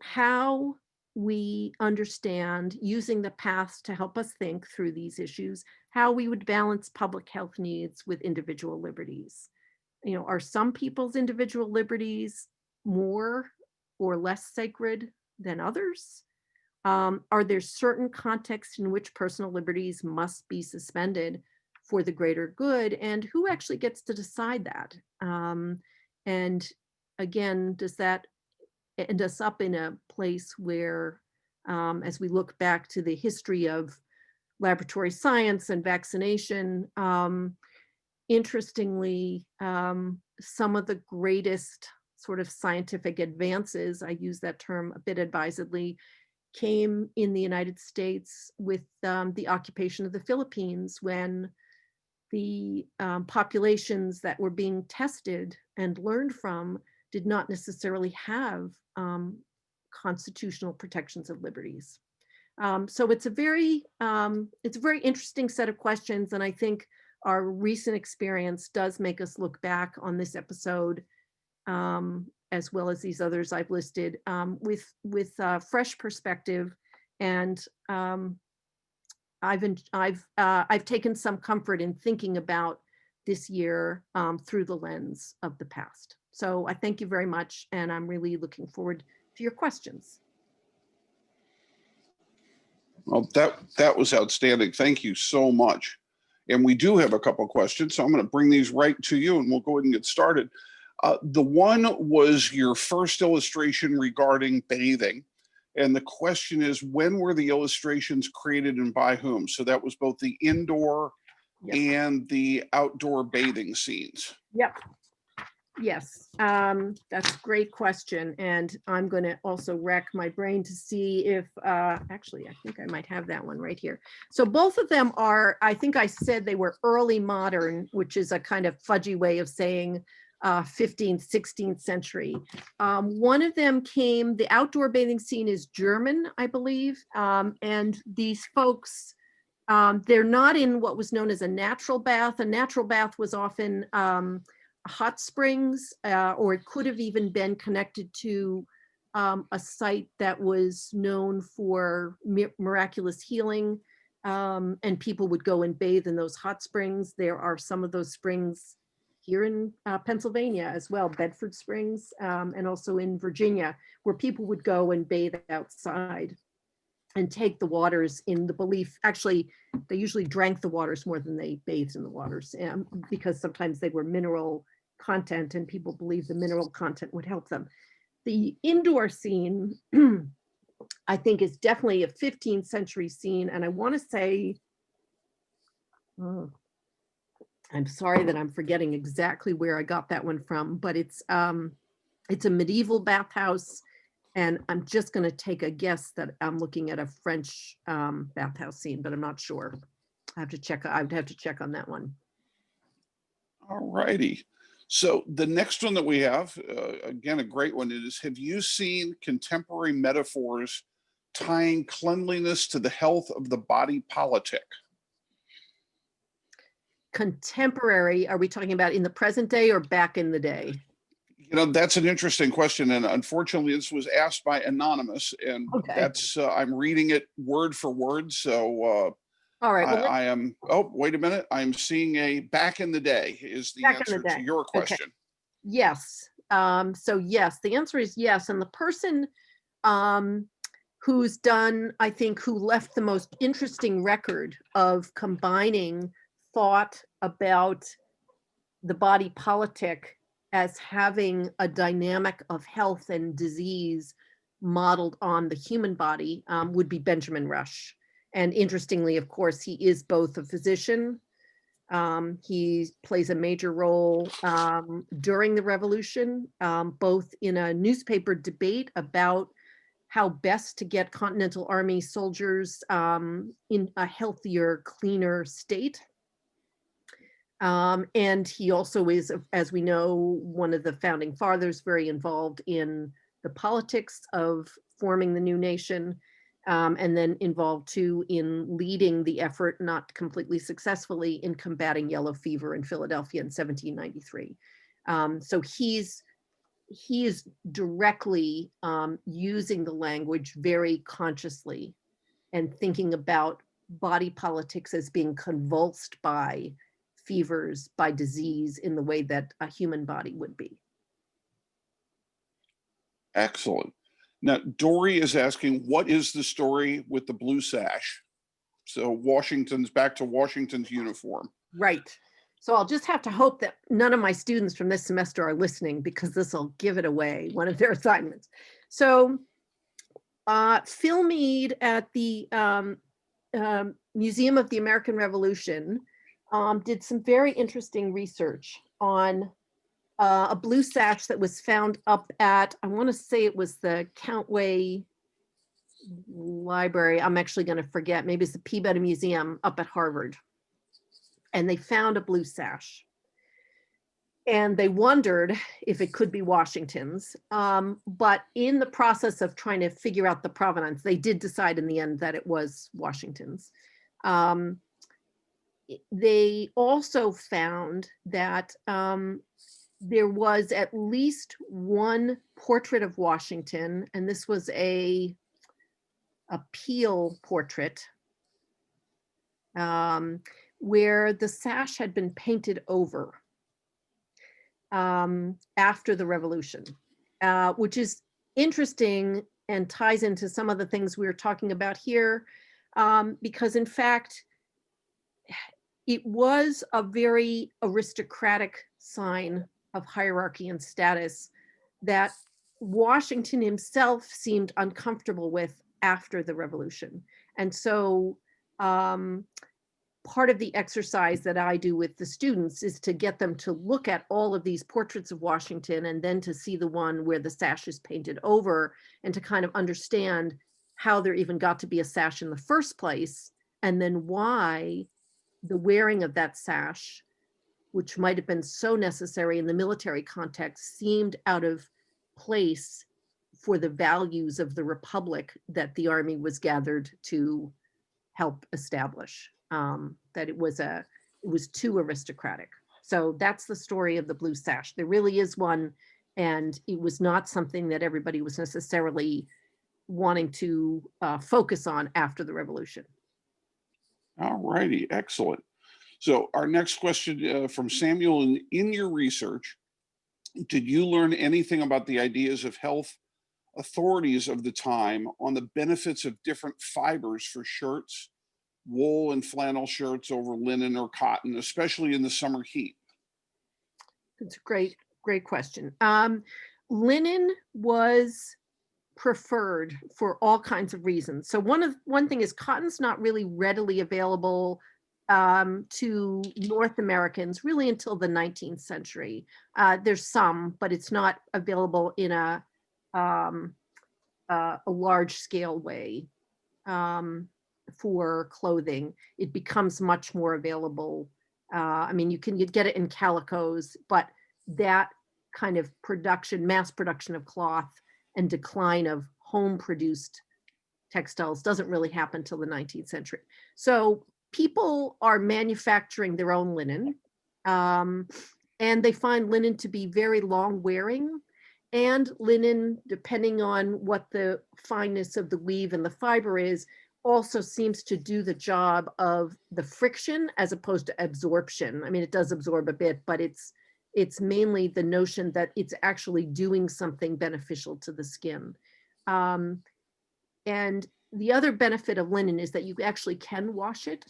how we understand, using the past to help us think through these issues, how we would balance public health needs with individual liberties. You know, are some people's individual liberties more or less sacred than others? Are there certain contexts in which personal liberties must be suspended for the greater good? And who actually gets to decide that? And again, does that end us up in a place where, as we look back to the history of laboratory science and vaccination, interestingly, some of the greatest sort of scientific advances, I use that term a bit advisedly, came in the United States with the occupation of the Philippines, when the populations that were being tested and learned from did not necessarily have constitutional protections of liberties. So it's a very interesting set of questions, and I think our recent experience does make us look back on this episode, as well as these others I've listed, with fresh perspective. And I've taken some comfort in thinking about this year through the lens of the past. So I thank you very much, and I'm really looking forward to your questions. Well, that was outstanding. Thank you so much. And we do have a couple of questions, so I'm going to bring these right to you, and we'll go ahead and get started. The one was your first illustration regarding bathing. And the question is, when were the illustrations created and by whom? So that was both the indoor and the outdoor bathing scenes. Yep. Yes, that's a great question. And I'm going to also rack my brain to see if, actually, I think I might have that one right here. So both of them are, I think I said they were early modern, which is a kind of fudgy way of saying 15th, 16th century. One of them the outdoor bathing scene is German, I believe. And these folks, they're not in what was known as a natural bath. A natural bath was often hot springs, or it could have even been connected to a site that was known for miraculous healing, and people would go and bathe in those hot springs. There are some of those springs here in Pennsylvania as well, Bedford Springs, and also in Virginia, where people would go and bathe outside and take the waters in the belief, actually, they usually drank the waters more than they bathed in the waters, because sometimes they were mineral content and people believed the mineral content would help them. The indoor scene, I think, is definitely a 15th century scene. And I want to say, I'm sorry that I'm forgetting exactly where I got that one from, but it's a medieval bathhouse. And I'm just going to take a guess that I'm looking at a French bathhouse scene, but I'm not sure. I would have to check on that one. All righty. So the next one that we have, again, a great one, is, have you seen contemporary metaphors tying cleanliness to the health of the body politic? Contemporary, are we talking about in the present day or back in the day? You know, that's an interesting question. And unfortunately, this was asked by Anonymous, and that's, I'm reading it word for word. So all right. Well, I am, oh, wait a minute. I'm seeing a back in the day is the answer to your question. Okay. Yes. So yes, the answer is yes. And the person who's done, I think, who left the most interesting record of combining thought about the body politic as having a dynamic of health and disease modeled on the human body would be Benjamin Rush. And interestingly, of course, he is both a physician. He plays a major role during the revolution, both in a newspaper debate about how best to get Continental Army soldiers in a healthier, cleaner state. And he also is, as we know, one of the founding fathers, very involved in the politics of forming the new nation. And then involved too in leading the effort, not completely successfully, in combating yellow fever in Philadelphia in 1793. So he is directly using the language very consciously and thinking about body politics as being convulsed by fevers, by disease, in the way that a human body would be. Excellent. Now, Dory is asking, what is the story with the blue sash? So back to Washington's uniform. Right. So I'll just have to hope that none of my students from this semester are listening, because this will give it away, one of their assignments. So Phil Mead at the Museum of the American Revolution did some very interesting research on a blue sash that was found up at, I want to say it was the Countway Library. I'm actually going to forget. Maybe it's the Peabody Museum up at Harvard. And they found a blue sash. and they wondered if it could be Washington's. But in the process of trying to figure out the provenance, they did decide in the end that it was Washington's. They also found that there was at least one portrait of Washington, and this was a Peel portrait, where the sash had been painted over after the Revolution, which is interesting and ties into some of the things we were talking about here, because in fact, it was a very aristocratic sign of hierarchy and status that Washington himself seemed uncomfortable with after the Revolution. And so part of the exercise that I do with the students is to get them to look at all of these portraits of Washington and then to see the one where the sash is painted over and to kind of understand how there even got to be a sash in the first place, and then why the wearing of that sash, which might have been so necessary in the military context, seemed out of place for the values of the republic that the army was gathered to help establish. That it was too aristocratic. So that's the story of the blue sash. There really is one, and it was not something that everybody was necessarily wanting to focus on after the Revolution. All righty, excellent. So our next question from Samuel, in your research, did you learn anything about the ideas of health authorities of the time on the benefits of different fibers for shirts, wool and flannel shirts over linen or cotton, especially in the summer heat? It's a great question. Linen was preferred for all kinds of reasons. So one thing is cotton's not really readily available to North Americans really until the 19th century. There's some, but it's not available in a large scale way for clothing. It becomes much more available. I mean, you get it in calicos, but that kind of mass production of cloth and decline of home produced textiles doesn't really happen till the 19th century. So people are manufacturing their own linen, and they find linen to be very long wearing, and linen, depending on what the fineness of the weave and the fiber is, also seems to do the job of the friction as opposed to absorption. I mean, it does absorb a bit, but it's mainly the notion that it's actually doing something beneficial to the skin. And the other benefit of linen is that you actually can wash it.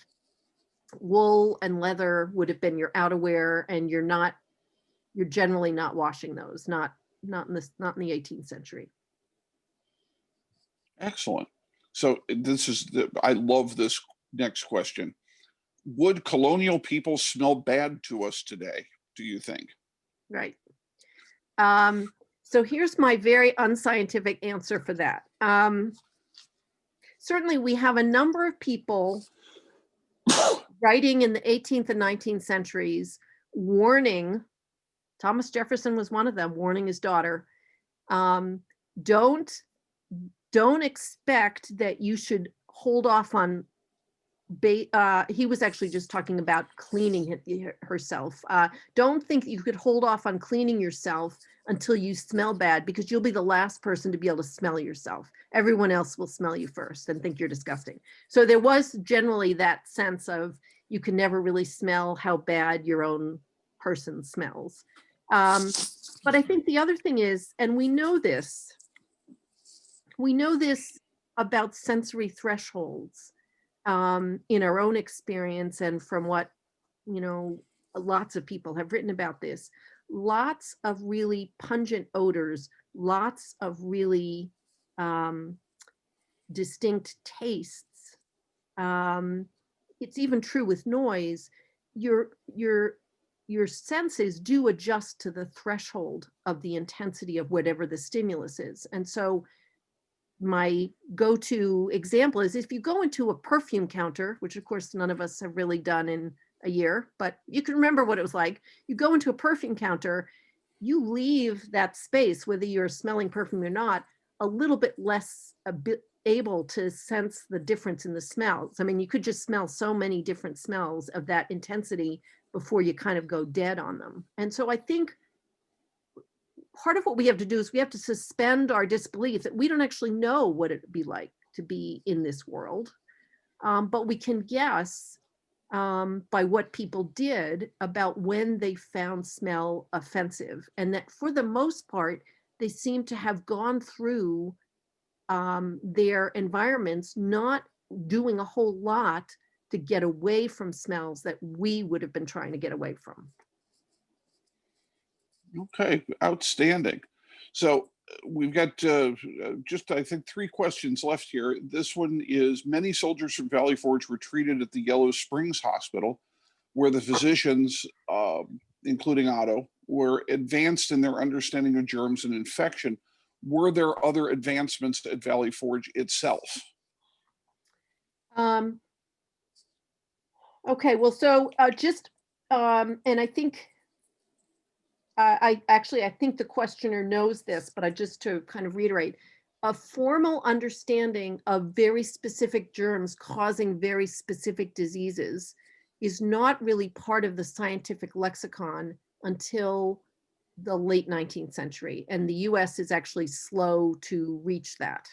Wool and leather would have been your outerwear, and you're generally not washing those, not in the 18th century. Excellent. So I love this next question. Would colonial people smell bad to us today, do you think? Right. So here's my very unscientific answer for that. Certainly we have a number of people writing in the 18th and 19th centuries warning, Thomas Jefferson was one of them, warning his daughter, don't expect that you should hold off on he was actually just talking about cleaning herself. Don't think you could hold off on cleaning yourself until you smell bad, because you'll be the last person to be able to smell yourself. Everyone else will smell you first and think you're disgusting. So there was generally that sense of you can never really smell how bad your own person smells. But I think the other thing is, and we know this about sensory thresholds in our own experience, and from what, lots of people have written about this, lots of really pungent odors, lots of really distinct tastes. It's even true with noise. Your senses do adjust to the threshold of the intensity of whatever the stimulus is. And so my go-to example is if you go into a perfume counter, which of course none of us have really done in a year, but you can remember what it was like. You go into a perfume counter, you leave that space, whether you're smelling perfume or not, a little bit less able to sense the difference in the smells. I mean, you could just smell so many different smells of that intensity before you kind of go dead on them. And so I think part of what we have to do is we have to suspend our disbelief that we don't actually know what it'd be like to be in this world. But we can guess by what people did about when they found smell offensive. And that for the most part, they seem to have gone through their environments not doing a whole lot to get away from smells that we would have been trying to get away from. Okay, outstanding. So we've got just, I think, 3 questions left here. This one is: many soldiers from Valley Forge were treated at the Yellow Springs Hospital, where the physicians, including Otto, were advanced in their understanding of germs and infection. Were there other advancements at Valley Forge itself? Okay, well, so and I think I think the questioner knows this, but just to kind of reiterate, a formal understanding of very specific germs causing very specific diseases is not really part of the scientific lexicon until the late 19th century. And the US is actually slow to reach that.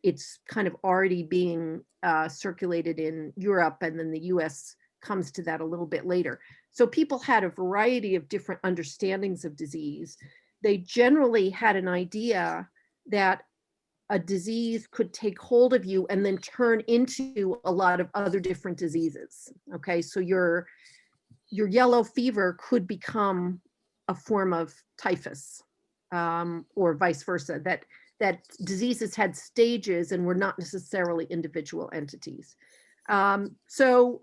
It's kind of already being circulated in Europe, and then the US comes to that a little bit later. So people had a variety of different understandings of disease. They generally had an idea that a disease could take hold of you and then turn into a lot of other different diseases. Okay, so your yellow fever could become a form of typhus, or vice versa, that diseases had stages and were not necessarily individual entities. So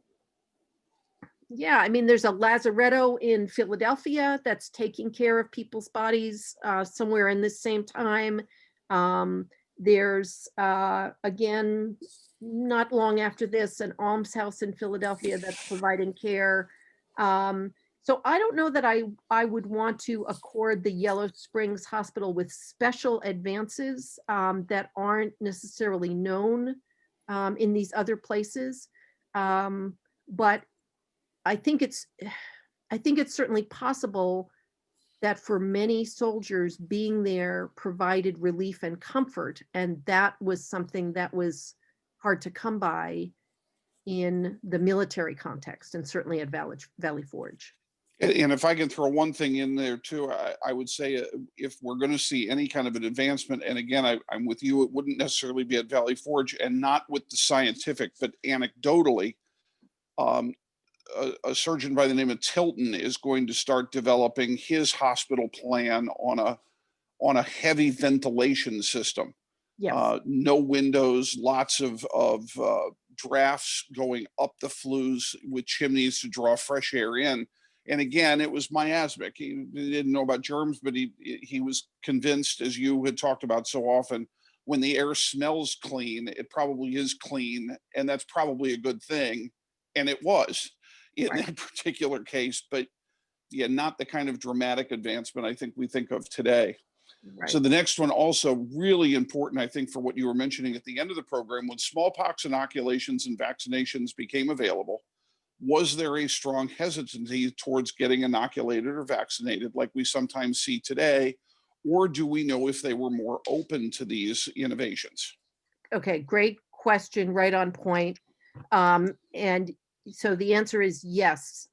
yeah, I mean, there's a lazaretto in Philadelphia that's taking care of people's bodies somewhere in this same time. There's, again, not long after this, an almshouse in Philadelphia that's providing care. So I don't know that I would want to accord the Yellow Springs Hospital with special advances that aren't necessarily known in these other places. But I think it's certainly possible that for many soldiers, being there provided relief and comfort, and that was something that was hard to come by in the military context, and certainly at Valley Forge. And if I can throw one thing in there too, I would say if we're going to see any kind of an advancement, and again, I'm with you, it wouldn't necessarily be at Valley Forge and not with the scientific, but anecdotally, a surgeon by the name of Tilton is going to start developing his hospital plan on a heavy ventilation system. Yes. No windows, lots of drafts going up the flues with chimneys to draw fresh air in. And again, it was miasmic. He didn't know about germs, but he was convinced, as you had talked about so often, when the air smells clean, it probably is clean, and that's probably a good thing. And it was in that particular case, but yeah, not the kind of dramatic advancement I think we think of today. Right. So the next one, also really important, I think, for what you were mentioning at the end of the program, when smallpox inoculations and vaccinations became available, was there a strong hesitancy towards getting inoculated or vaccinated like we sometimes see today? Or do we know if they were more open to these innovations? Okay, great question, right on point. And so the answer is yes.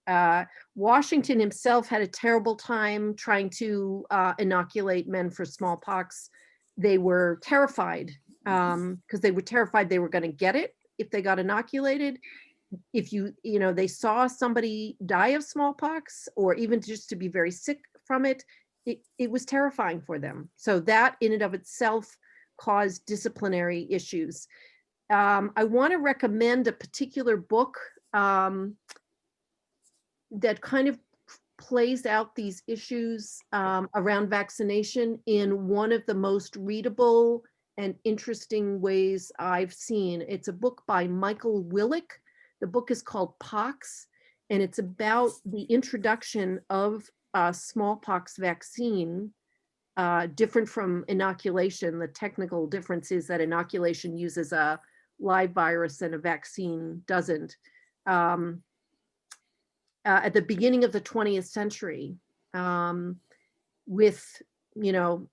Washington himself had a terrible time trying to inoculate men for smallpox. They were terrified because they were terrified they were going to get it if they got inoculated. If they saw somebody die of smallpox, or even just to be very sick from it, it was terrifying for them. So that in and of itself caused disciplinary issues. I want to recommend a particular book that kind of plays out these issues around vaccination in one of the most readable and interesting ways I've seen. It's a book by Michael Willick. The book is called Pox, and it's about the introduction of a smallpox vaccine, different from inoculation. The technical difference is that inoculation uses a live virus and a vaccine doesn't. At the beginning of the 20th century, with, you know,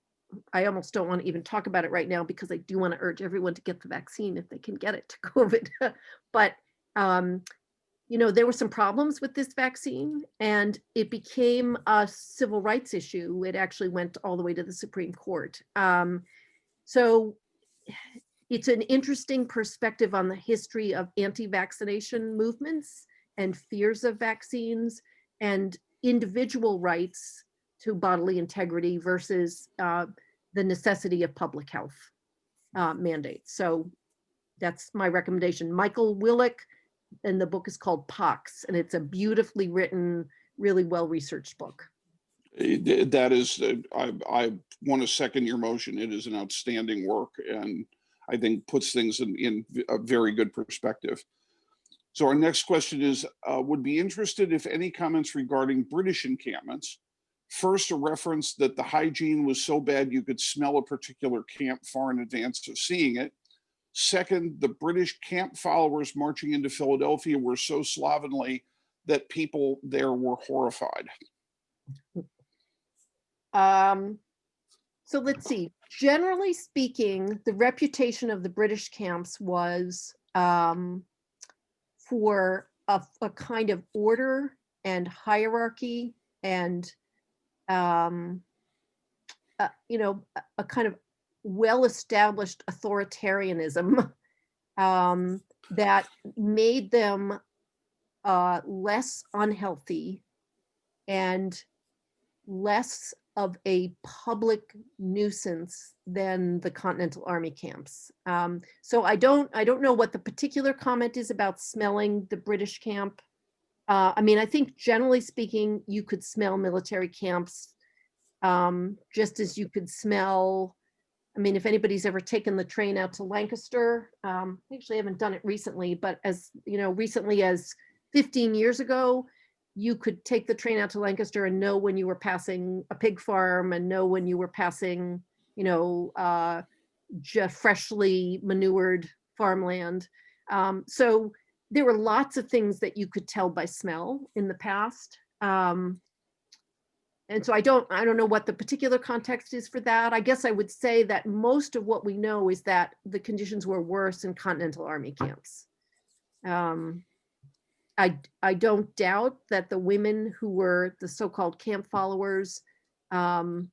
I almost don't want to even talk about it right now because I do want to urge everyone to get the vaccine if they can get it to COVID. But, you know, there were some problems with this vaccine and it became a civil rights issue. It actually went all the way to the Supreme Court. So it's an interesting perspective on the history of anti-vaccination movements and fears of vaccines and individual rights to bodily integrity versus the necessity of public health mandates. So that's my recommendation. Michael Willick, and the book is called Pox, and it's a beautifully written, really well-researched book. That is, I want to second your motion. It is an outstanding work, and I think puts things in a very good perspective. So our next question is, would be interested if any comments regarding British encampments. First, a reference that the hygiene was so bad you could smell a particular camp far in advance of seeing it. Second, the British camp followers marching into Philadelphia were so slovenly that people there were horrified. So let's see. Generally speaking, the reputation of the British camps was for a kind of order and hierarchy and you know, a kind of well-established authoritarianism that made them less unhealthy and less of a public nuisance than the Continental Army camps. So I don't know what the particular comment is about smelling the British camp. I mean, I think generally speaking, you could smell military camps just as you could smell. I mean, if anybody's ever taken the train out to Lancaster, I actually haven't done it recently, but as you know, recently as 15 years ago, you could take the train out to Lancaster and know when you were passing a pig farm and know when you were passing, you know, just freshly manured farmland. So there were lots of things that you could tell by smell in the past. And so I don't know what the particular context is for that. I guess I would say that most of what we know is that the conditions were worse in Continental Army camps. I don't doubt that the women who were the so-called camp followers were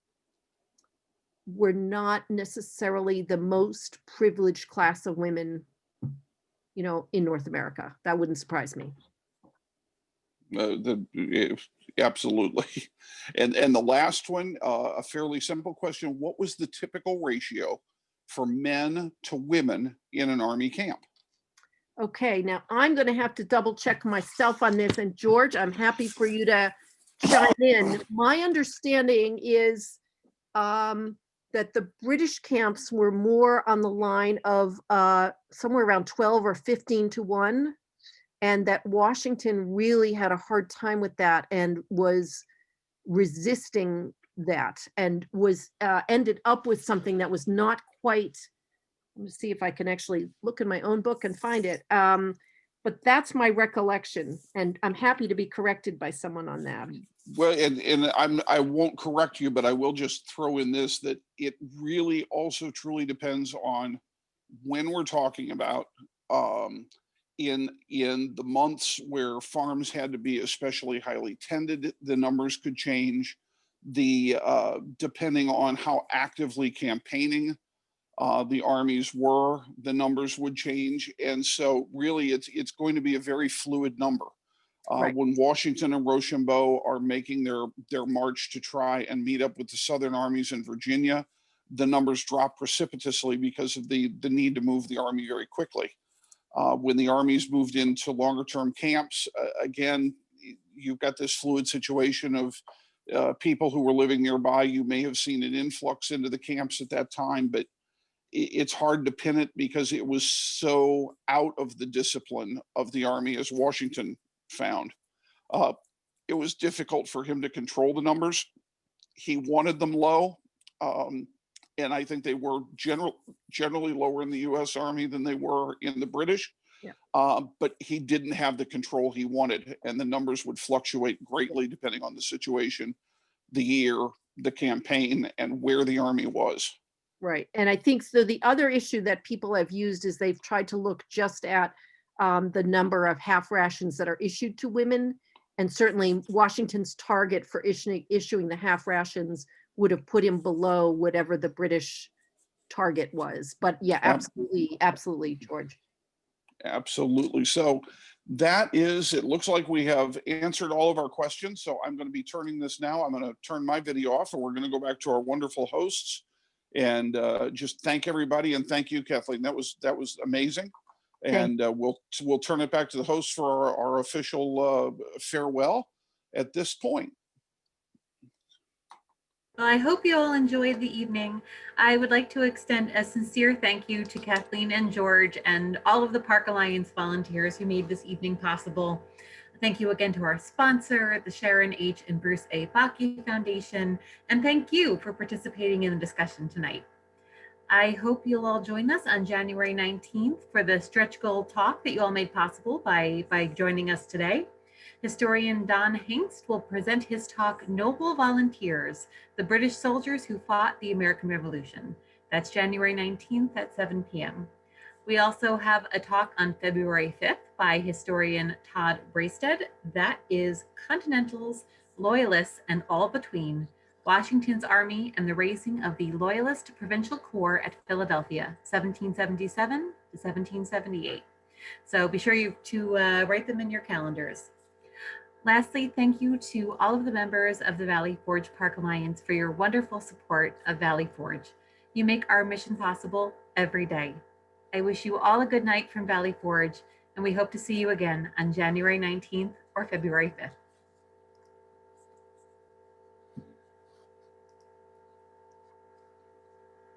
not necessarily the most privileged class of women, you know, in North America. That wouldn't surprise me. Absolutely. And the last one, a fairly simple question. What was the typical ratio for men to women in an Army camp? Okay, now I'm going to have to double check myself on this. And George, I'm happy for you to chime in. My understanding is that the British camps were more on the line of somewhere around 12 or 15 to 1. And that Washington really had a hard time with that and was resisting that and was ended up with something that was not quite, let me see if I can actually look in my own book and find it. But that's my recollection. And I'm happy to be corrected by someone on that. Well, and I won't correct you, but I will just throw in this, that it really also truly depends on when we're talking about. In the months where farms had to be especially highly tended, the numbers could change. Depending on how actively campaigning the armies were, the numbers would change. And so really it's going to be a very fluid number. Right. When Washington and Rochambeau are making their march to try and meet up with the Southern armies in Virginia, the numbers drop precipitously because of the need to move the army very quickly. When the armies moved into longer term camps, again, you've got this fluid situation of people who were living nearby. You may have seen an influx into the camps at that time, but it's hard to pin it because it was so out of the discipline of the army as Washington found. Uh, it was difficult for him to control the numbers. He wanted them low. And I think they were generally lower in the US Army than they were in the British. Yeah. But he didn't have the control he wanted, and the numbers would fluctuate greatly depending on the situation, the year, the campaign, and where the Army was. Right. And I think so. The other issue that people have used is they've tried to look just at the number of half rations that are issued to women. And certainly Washington's target for issuing the half rations would have put him below whatever the British target was. But yeah, absolutely, absolutely, George. Absolutely. So it looks like we have answered all of our questions. So I'm going to be turning this now. I'm going to turn my video off, and we're going to go back to our wonderful hosts and just thank everybody. And thank you, Kathleen. That was amazing. And we'll turn it back to the hosts for our official farewell at this point. Well, I hope you all enjoyed the evening. I would like to extend a sincere thank you to Kathleen and George and all of the Park Alliance volunteers who made this evening possible. Thank you again to our sponsor, the Sharon H. and Bruce A. Bakke Foundation, and thank you for participating in the discussion tonight. I hope you'll all join us on January 19th for the stretch goal talk that you all made possible by joining us today. Historian Don Hengst will present his talk, Noble Volunteers, the British Soldiers Who Fought the American Revolution. That's January 19th at 7 p.m. We also have a talk on February 5th by historian Todd Braisted. That is Continentals, Loyalists, and All Between, Washington's Army and the Raising of the Loyalist Provincial Corps at Philadelphia, 1777 to 1778. So be sure to write them in your calendars. Lastly, thank you to all of the members of the Valley Forge Park Alliance for your wonderful support of Valley Forge. You make our mission possible every day. I wish you all a good night from Valley Forge, and we hope to see you again on January 19th or February 5th.